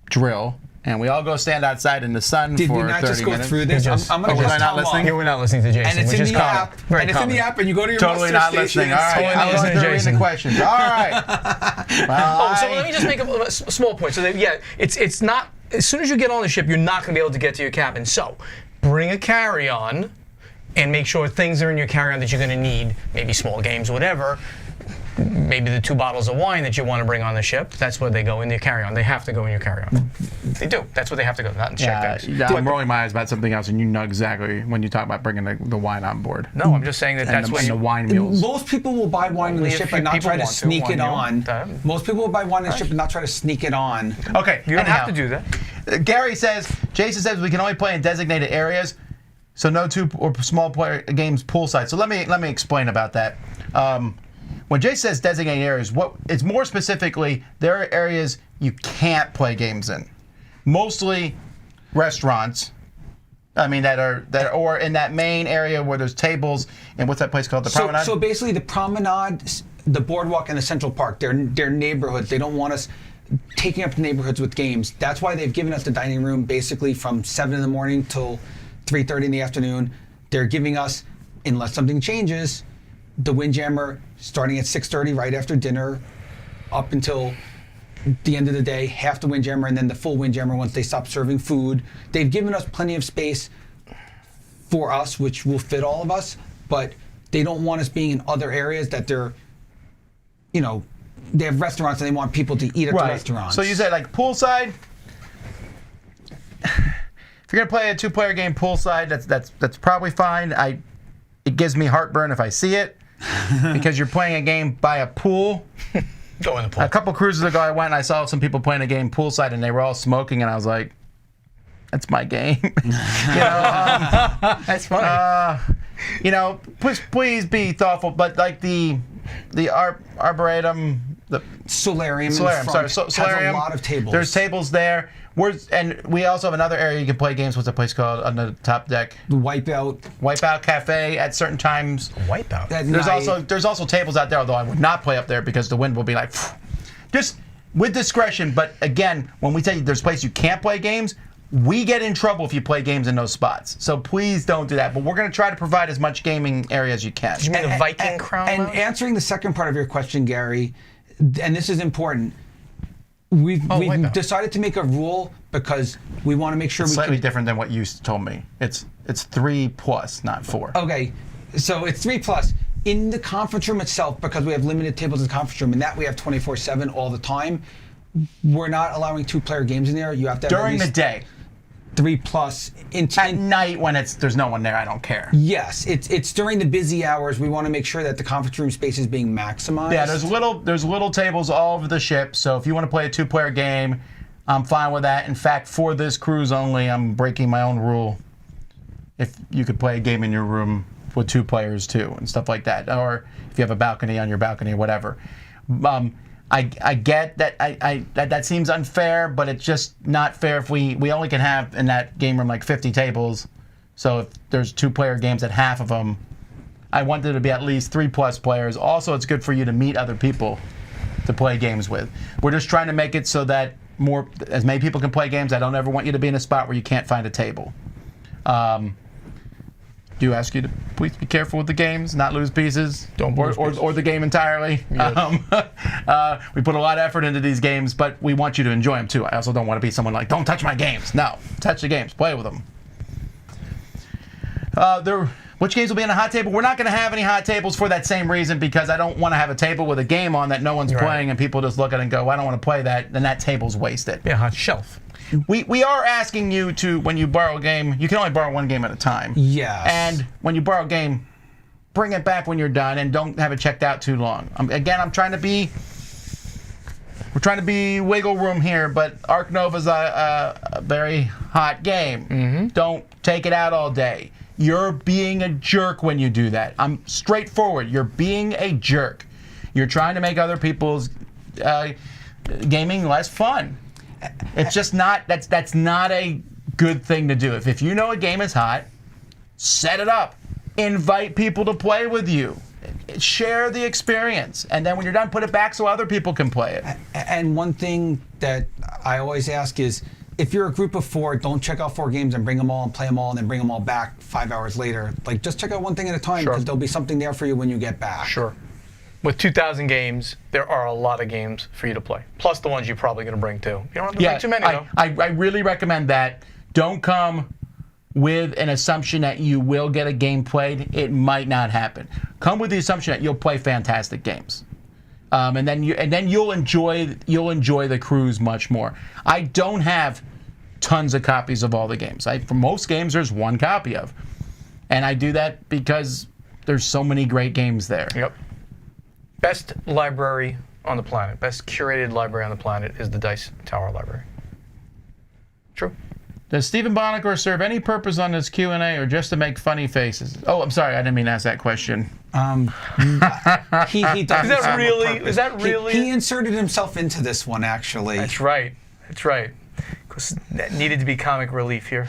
drill, and we all go stand outside in the sun Did for 30 we not minutes. just go through this? I'm going to was I not listening? You were not listening to Jason. And it's which in is the common. app. Very And it's in common. the app, and you go to your Totally muster not station. listening. All right, totally I was listening to reading the Jason. questions. All right. Well, So let me just make a small point. So it's not, as soon as you get on the ship, you're not going to be able to get to your cabin. So bring a carry-on and make sure things are in your carry-on that you're going to need, maybe small games, whatever. Maybe the 2 bottles of wine that you want to bring on the ship, that's where they go in your carry-on. They have to go in your carry-on. They do. That's where they have to go, not in check bags. I'm rolling my eyes about something else, and you know exactly when you talk about bringing the wine on board. No, I'm just saying that that's what the wine mules. Most people will buy wine on the Only a ship few and not people try to want to, sneak one it mule. on. Most people will buy wine on the ship and not try to sneak it on. Okay, You don't anyhow, have to do that. Gary says, Jason says we can only play in designated areas, so no 2 or small player games poolside. So let me explain about that. When Jay says designated areas, it's more specifically there are areas you can't play games in. Mostly restaurants. I mean that are or in that main area where there's tables and what's that place called? The Promenade? So basically the Promenade, the Boardwalk, and the Central Park, they're neighborhoods. They don't want us taking up the neighborhoods with games. That's why they've given us the dining room basically from 7 in the morning till 3:30 in the afternoon. They're giving us, unless something changes, the Windjammer starting at 6:30 right after dinner up until the end of the day, half the Windjammer, and then the full Windjammer once they stop serving food. They've given us plenty of space for us, which will fit all of us, but they don't want us being in other areas that they're, they have restaurants and they want people to eat at the restaurants. So you said like poolside. If you're gonna play a 2-player game poolside, that's probably fine. It gives me heartburn if I see it because you're playing a game by a pool. Go in the pool. A couple cruises ago, I went and I saw some people playing a game poolside, and they were all smoking, and I was like, "That's my game." That's funny. Please be thoughtful. But like the arboretum, the Solarium, solarium, in the front solarium. has a lot of tables. There's tables there. And we also have another area you can play games. What's the place called on the top deck? The Wipeout Cafe at certain times. Wipeout. There's also tables out there, although I would not play up there because the wind will be like, phew. Just with discretion. But again, when we tell you there's places you can't play games, we get in trouble if you play games in those spots. So please don't do that. But we're going to try to provide as much gaming area as you can. Did you mean the Viking Crown? And answering the second part of your question, Gary, and this is important. We've decided to make a rule because we want to make sure it's slightly different than what you told me. It's 3+, not 4. Okay, so it's 3+. In the conference room itself, because we have limited tables in the conference room, and that we have 24/7 all the time, We're not allowing 2-player games in there. You have to have During at the least day. 3+. At night when there's no one there, I don't care. Yes, it's during the busy hours. We want to make sure that the conference room space is being maximized. Yeah, there's little tables all over the ship. So if you want to play a 2-player game, I'm fine with that. In fact, for this cruise only, I'm breaking my own rule. If you could play a game in your room with 2 players too, and stuff like that, or if you have a balcony on your balcony or whatever. I get that that seems unfair, but it's just not fair if we only can have in that game room like 50 tables. So if there's 2-player games at half of them, I want there to be at least 3+ players. Also, it's good for you to meet other people to play games with. We're just trying to make it so that as many people can play games. I don't ever want you to be in a spot where you can't find a table. Do ask you to please be careful with the games, not lose pieces, or the game entirely. Yes. We put a lot of effort into these games, but we want you to enjoy them too. I also don't want to be someone like, don't touch my games. No, touch the games, play with them. Which games will be on a hot table? We're not going to have any hot tables for that same reason, because I don't want to have a table with a game on that no one's playing and people just look at it and go, I don't want to play that, then that table's wasted. Yeah, hot shelf. We are asking you to, when you borrow a game, you can only borrow 1 game at a time. Yes. And when you borrow a game, bring it back when you're done and don't have it checked out too long. Again, we're trying to be wiggle room here, but Ark Nova's a very hot game. Mm-hmm. Don't take it out all day. You're being a jerk when you do that. I'm straightforward. You're being a jerk. You're trying to make other people's gaming less fun. It's just not, that's not a good thing to do. If you know a game is hot, set it up. Invite people to play with you. Share the experience. And then when you're done, put it back so other people can play it. And one thing that I always ask is, if you're a group of 4, don't check out 4 games and bring them all and play them all and then bring them all back 5 hours later. Like, just check out one thing at a time, because there'll be something there for you when you get back. Sure. With 2,000 games, there are a lot of games for you to play. Plus the ones you're probably going to bring too. You don't have to bring too many, though. I really recommend that. Don't come with an assumption that you will get a game played. It might not happen. Come with the assumption that you'll play fantastic games. And then you'll enjoy the cruise much more. I don't have tons of copies of all the games. For most games, there's 1 copy of, and I do that because there's so many great games there. Yep. Best library on the planet, best curated library on the planet is the Dice Tower Library. True. Does Stephen Buonocore serve any purpose on this Q&A, or just to make funny faces? Oh, I'm sorry, I didn't mean to ask that question. He does. Is that really? He inserted himself into this one, actually. That's right. Because that needed to be comic relief here.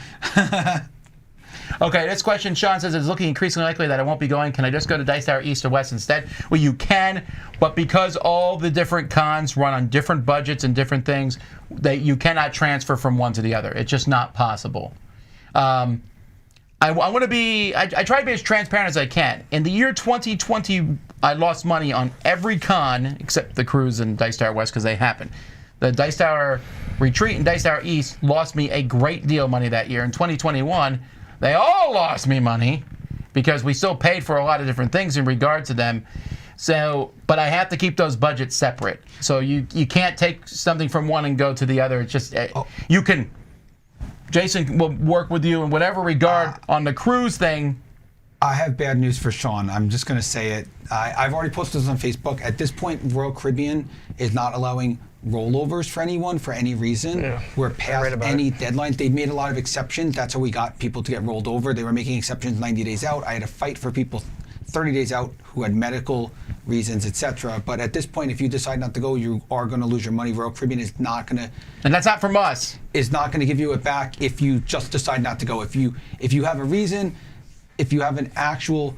Okay, this question, Sean says, it's looking increasingly likely that I won't be going. Can I just go to Dice Tower East or West instead? Well, you can, but because all the different cons run on different budgets and different things, you cannot transfer from one to the other. It's just not possible. I want to be, I try to be as transparent as I can. In the year 2020, I lost money on every con except the Cruse and Dice Tower West, because they happened. The Dice Tower Retreat and Dice Tower East lost me a great deal of money that year. In 2021, they all lost me money because we still paid for a lot of different things in regard to them. So, but I have to keep those budgets separate. So you can't take something from one and go to the other. It's just, you can, Jason will work with you in whatever regard on the cruise thing. I have bad news for Sean. I'm just going to say it. I've already posted this on Facebook. At this point, Royal Caribbean is not allowing rollovers for anyone for any reason. Yeah, we're past any deadlines. They've made a lot of exceptions. That's how we got people to get rolled over. They were making exceptions 90 days out. I had to fight for people 30 days out who had medical reasons, etc. But at this point, if you decide not to go, you are going to lose your money. Royal Caribbean is not going to, and that's not from us, is not going to give you it back if you just decide not to go. If you have a reason, if you have an actual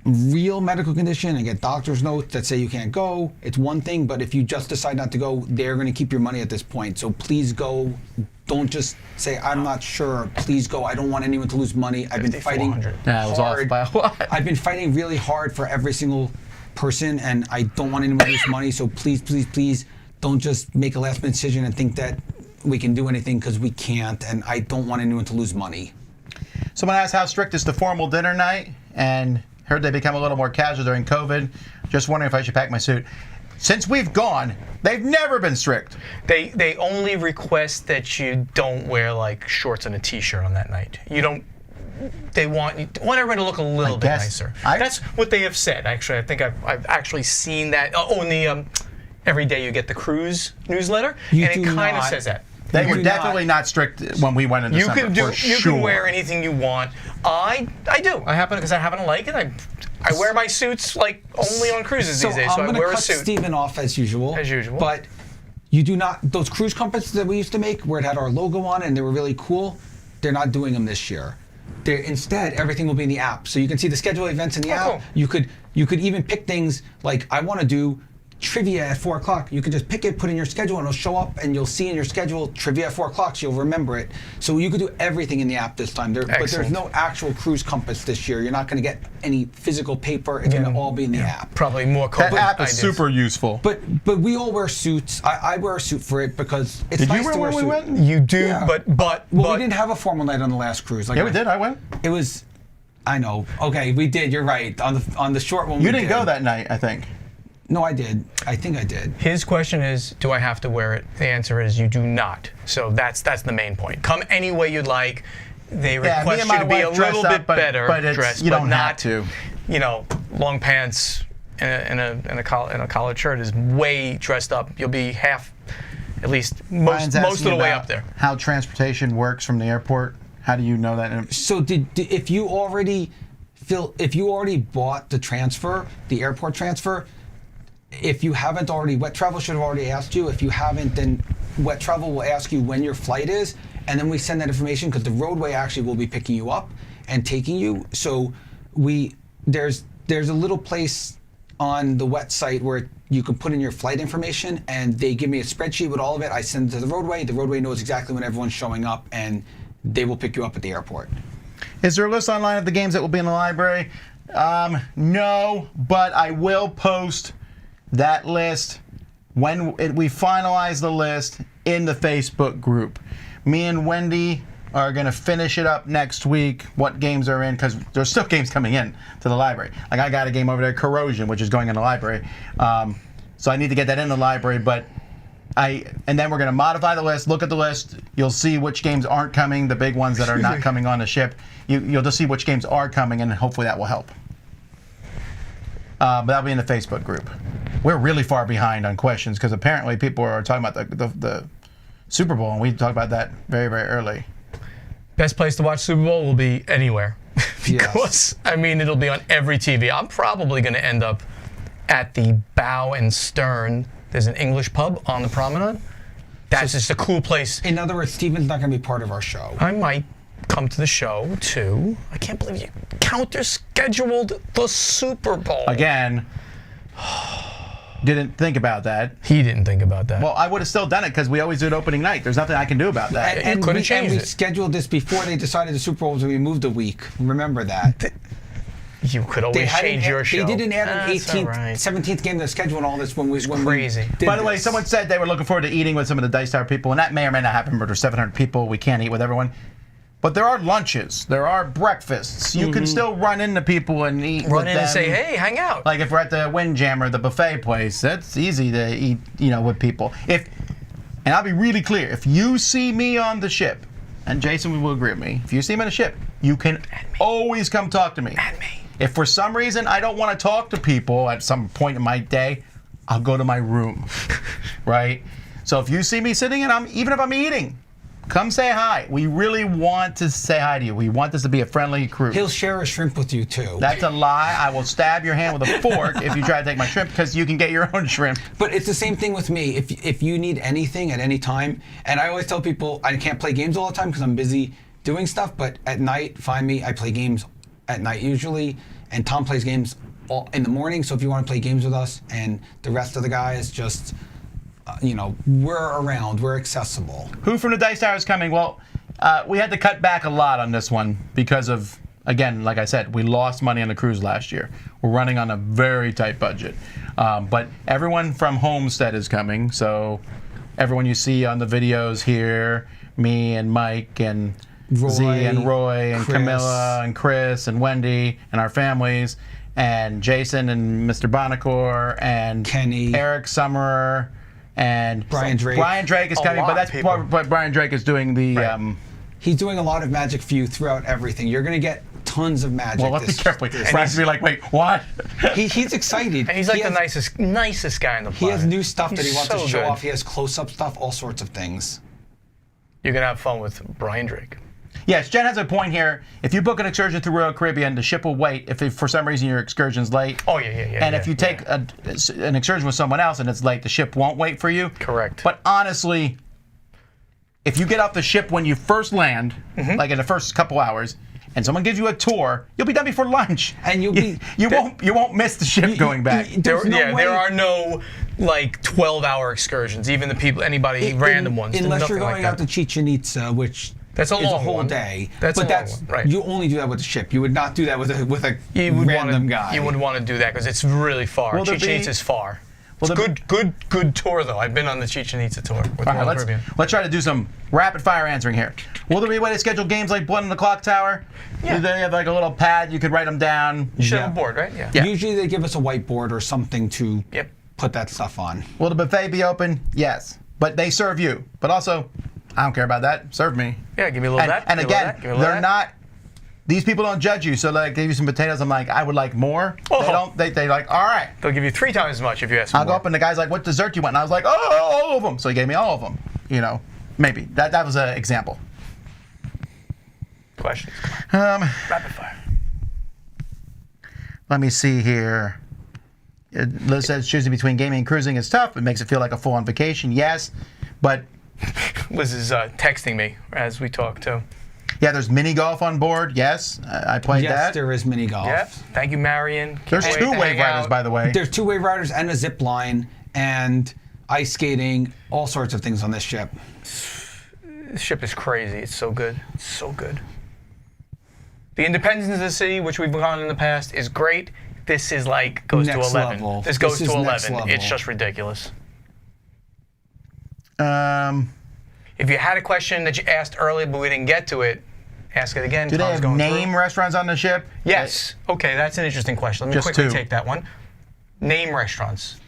real medical condition and get doctor's notes that say you can't go, it's one thing. But if you just decide not to go, they're going to keep your money at this point. So please go. Don't just say, I'm not sure. Please go. I don't want anyone to lose money. I've been fighting hard. Yeah, it was off by a lot. I've been fighting really hard for every single person, and I don't want anyone to lose money. So please, please, please don't just make a last minute decision and think that we can do anything, because we can't. And I don't want anyone to lose money. Someone asked how strict is the formal dinner night, and heard they become a little more casual during COVID. Just wondering if I should pack my suit. since we've gone, they've never been strict. They only request that you don't wear like shorts and a t-shirt on that night. You don't. They want everyone to look a little bit nicer. That's what they have said. Actually, I think I've actually seen that. Oh, in the every day you get the Cruse newsletter, and it kind of says that. They were definitely not strict when we went in December. You can wear anything you want. I do. I happen to like it. I wear my suits like only on cruises these days, so I wear a suit. I'm going to cut Steven off as usual. As usual. But you do not, those cruise compasses that we used to make where it had our logo on it and they were really cool, they're not doing them this year. Instead, everything will be in the app. So you can see the scheduled events in the app. Cool. You could even pick things like, I want to do trivia at 4 o'clock. You can just pick it, put it in your schedule, and it'll show up, and you'll see in your schedule trivia at 4 o'clock, so you'll remember it. So you could do everything in the app this time. But there's no actual cruise compass this year. You're not going to get any physical paper. It's going to all be in the app. Probably more. That app is super useful. But we all wear suits. I wear a suit for it because it's nice to wear a suit. Did you wear when we went? You do, but we didn't have a formal night on the last cruise. Yeah, we did. I went. It was. I know. Okay, we did. You're right. On the short one. You didn't go that night, I think. No, I did. I think I did. His question is, do I have to wear it? The answer is you do not. So that's the main point. Come any way you'd like. They request you to be a little bit better dressed, you don't not have to. You know, long pants and a collared shirt is way dressed up. You'll be half, at least most of the way up there. How transportation works from the airport? How do you know that? So if you already bought the transfer, the airport transfer. If you haven't already, Wet Travel should have already asked you. If you haven't, then Wet Travel will ask you when your flight is, and then we send that information because the roadway actually will be picking you up and taking you. So there's a little place on the Wet site where you can put in your flight information, and they give me a spreadsheet with all of it. I send it to the roadway. The roadway knows exactly when everyone's showing up, and they will pick you up at the airport. Is there a list online of the games that will be in the library? No, but I will post that list when we finalize the list in the Facebook group. Me and Wendy are going to finish it up next week, what games are in, because there's still games coming in to the library. Like I got a game over there, Corrosion, which is going in the library. So I need to get that in the library, and then we're going to modify the list, look at the list. You'll see which games aren't coming, the big ones that are not coming on the ship. You'll just see which games are coming, and hopefully that will help. But that'll be in the Facebook group. We're really far behind on questions because apparently people are talking about the Super Bowl, and we talked about that very, very early. Best place to watch Super Bowl will be anywhere. Because, I mean, it'll be on every TV. I'm probably going to end up at the Bow and Stern. There's an English pub on the promenade. That's just a cool place. In other words, Steven's not going to be part of our show. I might come to the show, too. I can't believe you counter-scheduled the Super Bowl. Again, didn't think about that. He didn't think about that. Well, I would have still done it because we always do it opening night. There's nothing I can do about that. And we scheduled this before they decided the Super Bowl was going to be moved a week. Remember that. You could always change your show. They didn't add an 18th, 17th game to the schedule and all this when we crazy. By the way, someone said they were looking forward to eating with some of the Dice Tower people, and that may or may not happen, but there's 700 people. We can't eat with everyone. But there are lunches. There are breakfasts. You can still run into people and eat with them. Run in and say, hey, hang out. Like if we're at the Windjammer, the buffet place, that's easy to eat, with people. And I'll be really clear, if you see me on the ship, and Jason will agree with me, if you see me on the ship, you can always come talk to me. And me. If for some reason I don't want to talk to people at some point in my day, I'll go to my room, right? So if you see me sitting and even if I'm eating, come say hi. We really want to say hi to you. We want this to be a friendly cruise. He'll share a shrimp with you, too. That's a lie. I will stab your hand with a fork if you try to take my shrimp because you can get your own shrimp. But it's the same thing with me. If you need anything at any time, and I always tell people I can't play games all the time because I'm busy doing stuff, but at night, find me. I play games at night usually, and Tom plays games in the morning, so if you want to play games with us, and the rest of the guys just... we're around, we're accessible. Who from the Dice Tower is coming? Well, we had to cut back a lot on this one because of, again, like I said, we lost money on the cruise last year. We're running on a very tight budget. But everyone from Homestead is coming, so everyone you see on the videos here, me and Mike and Roy, Z and Roy and Chris. Camilla and Chris and Wendy and our families, and Jason and Mr. Buonocore and Kenny. Eric Summerer and Brian Drake. Brian Drake is A coming, lot but of that's people. part. But Brian Drake is doing the. Right. He's doing a lot of magic for you throughout everything. You're going to get tons of magic. Well, let's be careful. Brian's be like, wait, what? He's excited. And he's like He the has- nicest guy in the planet. He has new stuff that he He's wants so to show good. off. He has close-up stuff, all sorts of things. You're gonna have fun with Brian Drake. Yes, Jen has a point here. If you book an excursion through Royal Caribbean, the ship will wait if for some reason your excursion's late. Oh yeah. And if you take an excursion with someone else and it's late, the ship won't wait for you. Correct. But honestly, if you get off the ship when you first land, like in the first couple hours, and someone gives you a tour, you'll be done before lunch. And you'll be- you won't miss the ship going back. There's no way- there are no like 12-hour excursions. Even the people, anybody, random ones. Unless nothing you're going like out that. to Chichen Itza, which That's a is long a whole one. day. That's but a long that's one, right. You only do that with a ship. You would not do that with a You would random wanna, guy. You would want to do that because it's really far. Will there Chichen be- Itza is far. Will It's there good tour though. I've been on the Chichen Itza tour with All right, Royal Caribbean. let's try to do some rapid fire answering here. Will there be a way to schedule games like Blood on the Clock Tower? Yeah. Do they have like a little pad you could write them down? You should Yeah. have a board, right? Yeah. Yeah. Usually they give us a whiteboard or something to Yep. put that stuff on. Will the buffet be open? Yes, but they serve you. But also, I don't care about that. Serve me. Yeah, give me a little And, of that. and give me a little again, of that, give me a little they're of that. not. These people don't judge you. So like, give you some potatoes. I'm like, I would like more. Oh. They don't. They like, all right. They'll give you 3 times as much if you ask for I'll go more. up and the guy's like, what dessert do you want? And I was like, oh, all of them. So he gave me all of them. You know, maybe that was an example. Questions. Rapid fire. Let me see here. Liz says choosing between gaming and cruising is tough. It makes it feel like a full-on vacation. Yes, but Liz is texting me as we talk too. yeah, there's mini golf on board. Yes, I played Yes, that. there is mini golf. Yeah. Thank you, Marion. Can't There's wait 2 to wave hang riders, out. by the way. There's 2 wave riders and a zip line and ice skating, all sorts of things on this ship. This ship is crazy. It's so good. It's so good. The Independence of the City, which we've gone in the past, is great. This is like goes Next to 11. level. This goes This to is next 11. It's level. just ridiculous. Um, If you had a question that you asked earlier but we didn't get to it, ask it again. do they Tom's have going name through. restaurants on the ship? Yes. Okay, that's an interesting question. Let me Just quickly 2. take that one. Name restaurants.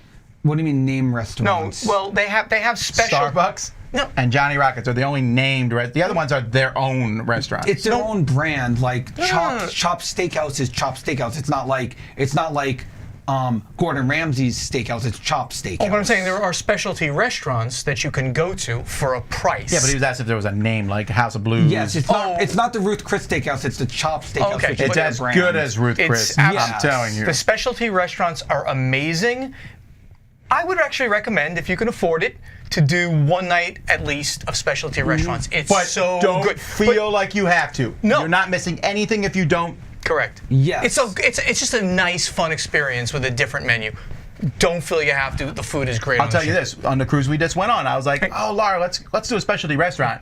What do you mean name No, restaurants? well they have special. Starbucks No. and Johnny Rockets are the only named. The other ones are their own restaurants. it's their own brand. Like no. Chop Steakhouse is Chop Steakhouse. It's not like Gordon Ramsay's Steakhouse. It's Chop Steakhouse. Oh, but I'm saying there are specialty restaurants that you can go to for a price. yeah, but he was asked if there was a name like House of Blues. Yes, it's not the Ruth Chris Steakhouse. It's the Chop Steakhouse. Okay, which is It's their as brand. good as Ruth It's Chris. abs- I'm telling you. The specialty restaurants are amazing. I would actually recommend, if you can afford it, to do one night at least of specialty restaurants. It's But so don't good. feel like you have to. No. You're not missing anything if you don't. Correct. Yes. It's just a nice, fun experience with a different menu. Don't feel you have to. The food is great. I'll tell you this: on the cruise we just went on, I was like, "Oh, Laura, let's do a specialty restaurant."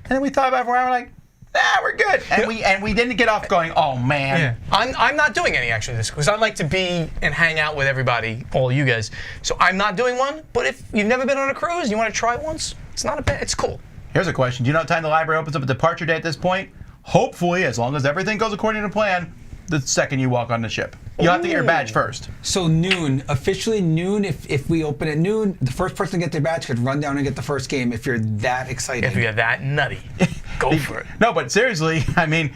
And then we thought about it for a while. We're like, "Nah, we're good." And we didn't get off going, "Oh man." Yeah. I'm not doing any actually this because I like to be and hang out with everybody, all you guys. So I'm not doing one. But if you've never been on a cruise, and you want to try it once. It's not a bad. It's cool. Here's a question: do you know what time the library opens up a departure day at this point? Hopefully, as long as everything goes according to plan, the second you walk on the ship. You have to get your badge first. So noon, officially noon. If we open at noon, the first person to get their badge could run down and get the first game. If you're that excited. If you're that nutty, go for it. No, but seriously, I mean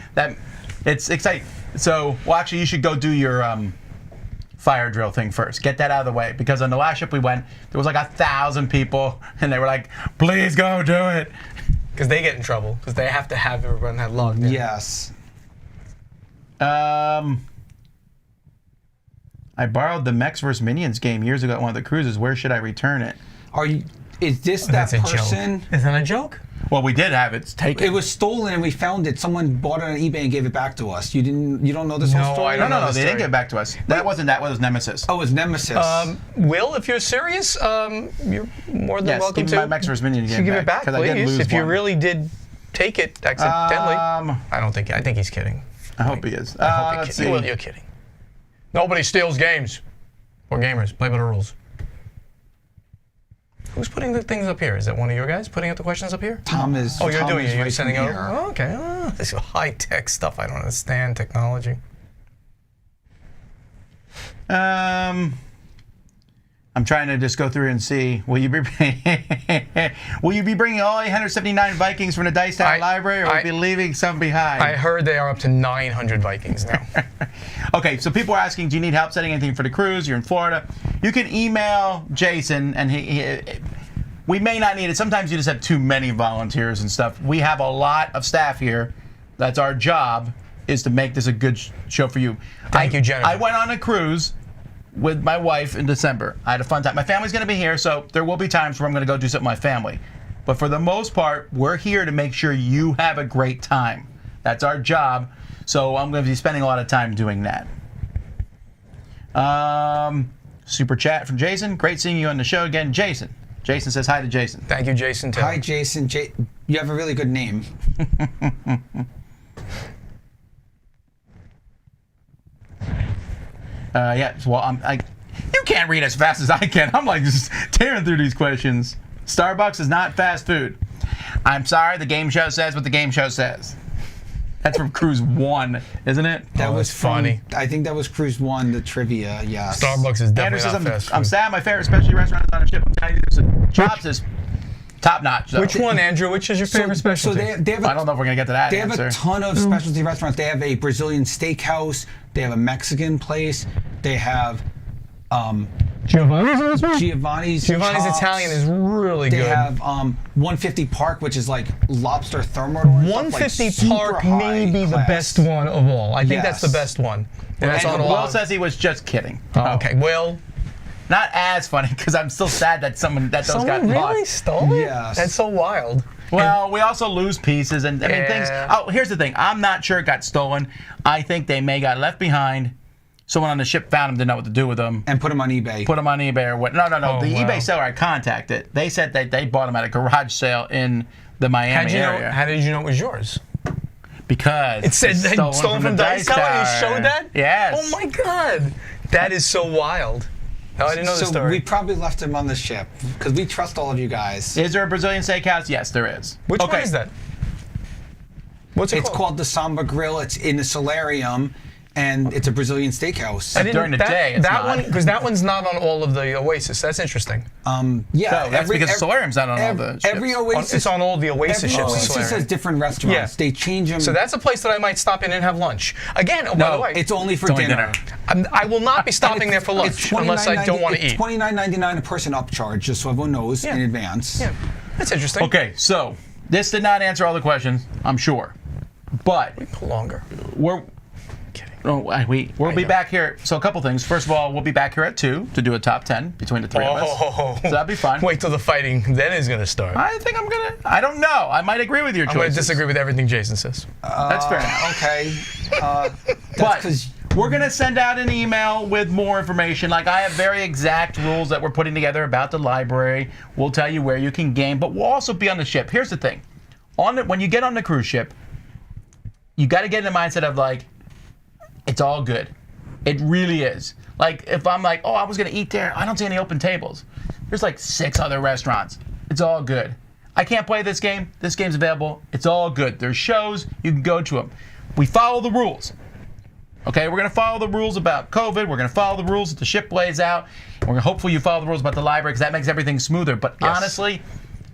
it's exciting. So, well, actually, you should go do your fire drill thing first. Get that out of the way because on the last ship we went, there was like 1,000 people, and they were like, "Please go do it." Because they get in trouble because they have to have everyone that logged in. Yes. I borrowed the Mechs vs. Minions game years ago at one of the cruises. Where should I return it? Are you? Is this that That's a person? joke. Is that a joke? Well, we did have it taken. It was stolen and we found it. Someone bought it on eBay and gave it back to us. You don't know this whole No, story? I no, don't know the they didn't story. give it back to us. That was Nemesis. Oh, it was Nemesis. Will, if you're serious, you're more than Yes, welcome give to. me my Mechs vs. Minions You game give it back, 'cause I did please. lose If you one. really did take it accidentally. I think he's kidding. I hope he is. I hope Let's you're kidding. see. You're kidding. Nobody steals games. Or gamers. Play by the rules. Who's putting the things up here? Is that one of your guys putting up the questions up here? Tom is. Oh, you're Tom doing is it. You're right sending from over. here. Oh, okay. This is high-tech stuff. I don't understand technology. I'm trying to just go through and see. Will you be bringing all 879 Vikings from the Dice Tower library, or will you be leaving some behind? I heard they are up to 900 Vikings now. Okay, so people are asking, do you need help setting anything for the cruise? You're in Florida. You can email Jason, and we may not need it. Sometimes you just have too many volunteers and stuff. We have a lot of staff here. That's our job, is to make this a good show for you. Thank you, Jennifer. I went on a cruise with my wife in December. I had a fun time. My family's going to be here, so there will be times where I'm going to go do something with my family. But for the most part, we're here to make sure you have a great time. That's our job. So I'm going to be spending a lot of time doing that. Super chat from Jason. Great seeing you on the show again. Jason. Jason says hi to Jason. Thank you, Jason. Hi, Jason. You have a really good name. Yeah, well, you can't read as fast as I can. I'm like just tearing through these questions. Starbucks is not fast food. I'm sorry, the game show says what the game show says. That's from Cruse 1, isn't it? That was funny. I think that was Cruse 1, the trivia, yes. Starbucks is definitely Says, not fast food. I'm sad my favorite specialty restaurant is on a ship. I'm telling you, the chops is top notch. So. Which one, Andrew? Which is your favorite specialty? So they have I don't know if we're going to get to that They answer. have a ton of specialty restaurants. They have a Brazilian steakhouse. They have a Mexican place. They have Giovanni's Giovanni's chops. Italian is really They good. have 150 Park, which is like lobster thermidor. and stuff, 150 like super Park may be the high best class. one of all. I think that's the Yes. best one. And that's on And all. Will says he was just kidding. Oh, okay, Will. Not as funny, because I'm still sad that those got Someone really lost. stole it? Yes. That's so wild. Well, we also lose pieces, and I mean things. Yeah. Oh, here's the thing. I'm not sure it got stolen. I think they may got left behind. Someone on the ship found them, didn't know what to do with them. And put them on eBay. Put them on eBay or what? No. Oh, The wow. eBay seller I contacted, they said that they bought them at a garage sale in the Miami area. How did you know it was yours? Because It said it's stolen from Dice Tower and you showed that? Yes. Oh my God. That is so wild. No, I didn't know the So story. we probably left them on the ship because we trust all of you guys. Is there a Brazilian steakhouse? Yes, there is. Which one is that? What's it It's called the Samba Grill. It's in the solarium, and it's a Brazilian steakhouse. During the day, it's that not. one, because that one's not on all of the Oasis. That's interesting. Yeah, No, that's because solarium's not on all the ships. Every Oasis. It's on all the Oasis Every ships. Oasis Solarium. has different restaurants. Yeah. They change them. So that's a place that I might stop in and have lunch. Again, by the way, It's only for It's only dinner. I will not be stopping there for lunch unless I don't want to It's eat. $29.99 a person upcharge, just so everyone knows in advance. Yeah, that's interesting. Okay, so this did not answer all the questions, I'm sure. But Longer. we're Kidding. we'll be back here. So a couple things. First of all, we'll be back here at 2 to do a top 10 between the three of us. Oh, So that'd be fun. Wait till the fighting then is going to start. I think I don't know. I might agree with your I'm going choices. to disagree with everything Jason says. That's fair enough. Okay. That's But 'cause we're going to send out an email with more information. Like, I have very exact rules that we're putting together about the library. We'll tell you where you can game, but we'll also be on the ship. Here's the thing. When you get on the cruise ship, you got to get in the mindset of, like, it's all good. It really is. Like, if I'm like, oh, I was going to eat there, I don't see any open tables. There's like 6 other restaurants. It's all good. I can't play this game. This game's available. It's all good. There's shows. You can go to them. We follow the rules. Okay, we're going to follow the rules about COVID. We're going to follow the rules that the ship lays out. And we're going to hopefully you follow the rules about the library because that makes everything smoother. But honestly,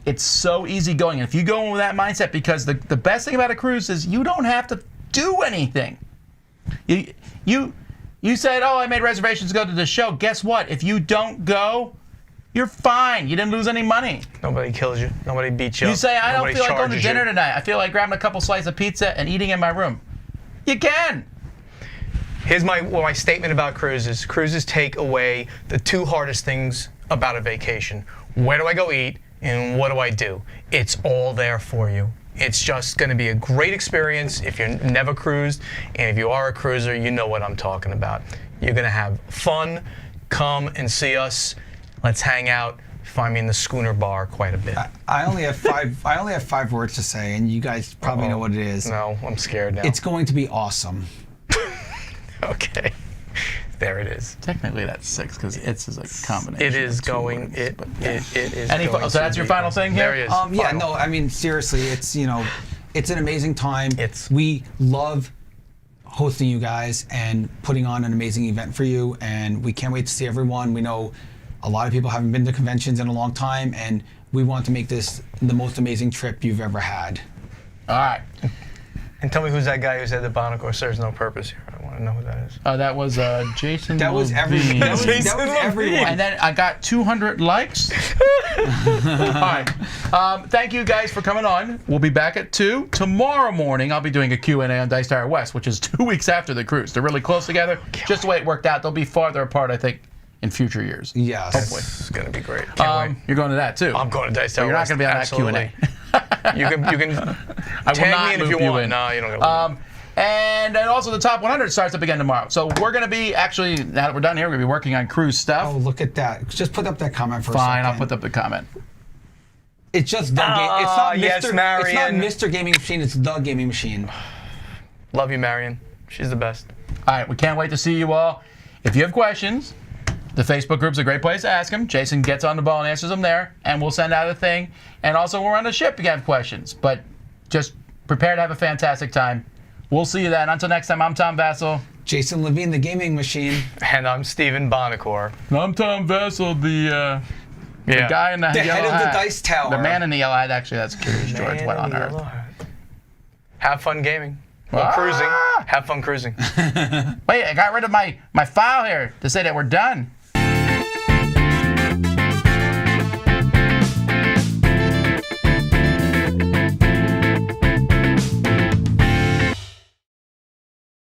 it's so easy going. And if you go in with that mindset, because the best thing about a cruise is you don't have to do anything. You said, oh, I made reservations to go to the show. Guess what? If you don't go, you're fine. You didn't lose any money. Nobody kills you. Nobody beats you You up. say, I don't Nobody feel like going to charges dinner you. tonight. I feel like grabbing a couple slices of pizza and eating in my room. You can. Here's my statement about cruises. Cruises take away the 2 hardest things about a vacation. Where do I go eat and what do I do? It's all there for you. It's just going to be a great experience if you're never cruised, and if you are a cruiser, you know what I'm talking about. You're going to have fun. Come and see us. Let's hang out. Find me in the Schooner Bar quite a bit. I only have 5. I only have 5 words to say, and you guys probably know what it is. No, I'm scared now. It's going to be awesome. Okay. There it is. Technically, that's 6 because it's is a combination. It is of 2 going. words, It but yeah. is. Any going so to that's your be- final thing here? There it is. Yeah, Final. no, I mean seriously, it's it's an amazing time. It's- We love hosting you guys and putting on an amazing event for you. And we can't wait to see everyone. We know a lot of people haven't been to conventions in a long time, and we want to make this the most amazing trip you've ever had. All right. And tell me who's that guy who said the Buonocore serves no purpose here. I want to know who that is. That was Jason. That was Levine. that was everyone. And then I got 200 likes. All right. Thank you guys for coming on. We'll be back at 2. Tomorrow morning, I'll be doing a Q&A on Dice Tower West, which is 2 weeks after the cruise. They're really close together. Just the way it worked out. They'll be farther apart, I think, in future years. Yes. Hopefully. It's going to be great. Can't wait. You're going to that, too. I'm going to Dice Tower You're not West. going to be on Absolutely. that Q&A. You can I will tag not me in if loop you you want. in. No, you don't got to. And then also the top 100 starts up again tomorrow. So we're going to be, actually, now that we're done here, we're going to be working on cruise stuff. Oh, look at that. Just put up that comment for a Fine, second. I'll put up the comment. It's just the game. It's not yes, Mr. Marion. It's not Mr. Gaming Machine. It's the Gaming Machine. Love you, Marion. She's the best. All right, we can't wait to see you all. If you have questions, the Facebook group's a great place to ask them. Jason gets on the ball and answers them there, and we'll send out a thing. And also, we're on the ship if you have questions. But just prepare to have a fantastic time. We'll see you then. Until next time, I'm Tom Vassell. Jason Levine, the Gaming Machine. And I'm Stephen Buonocore. I'm Tom Vassell, the guy in the The yellow head of the hat. Dice Tower. The man in the yellow hat. Actually, that's Curious George. What on earth? Have fun gaming. Or Ah! cruising. Have fun cruising. Wait, I got rid of my file here to say that we're done.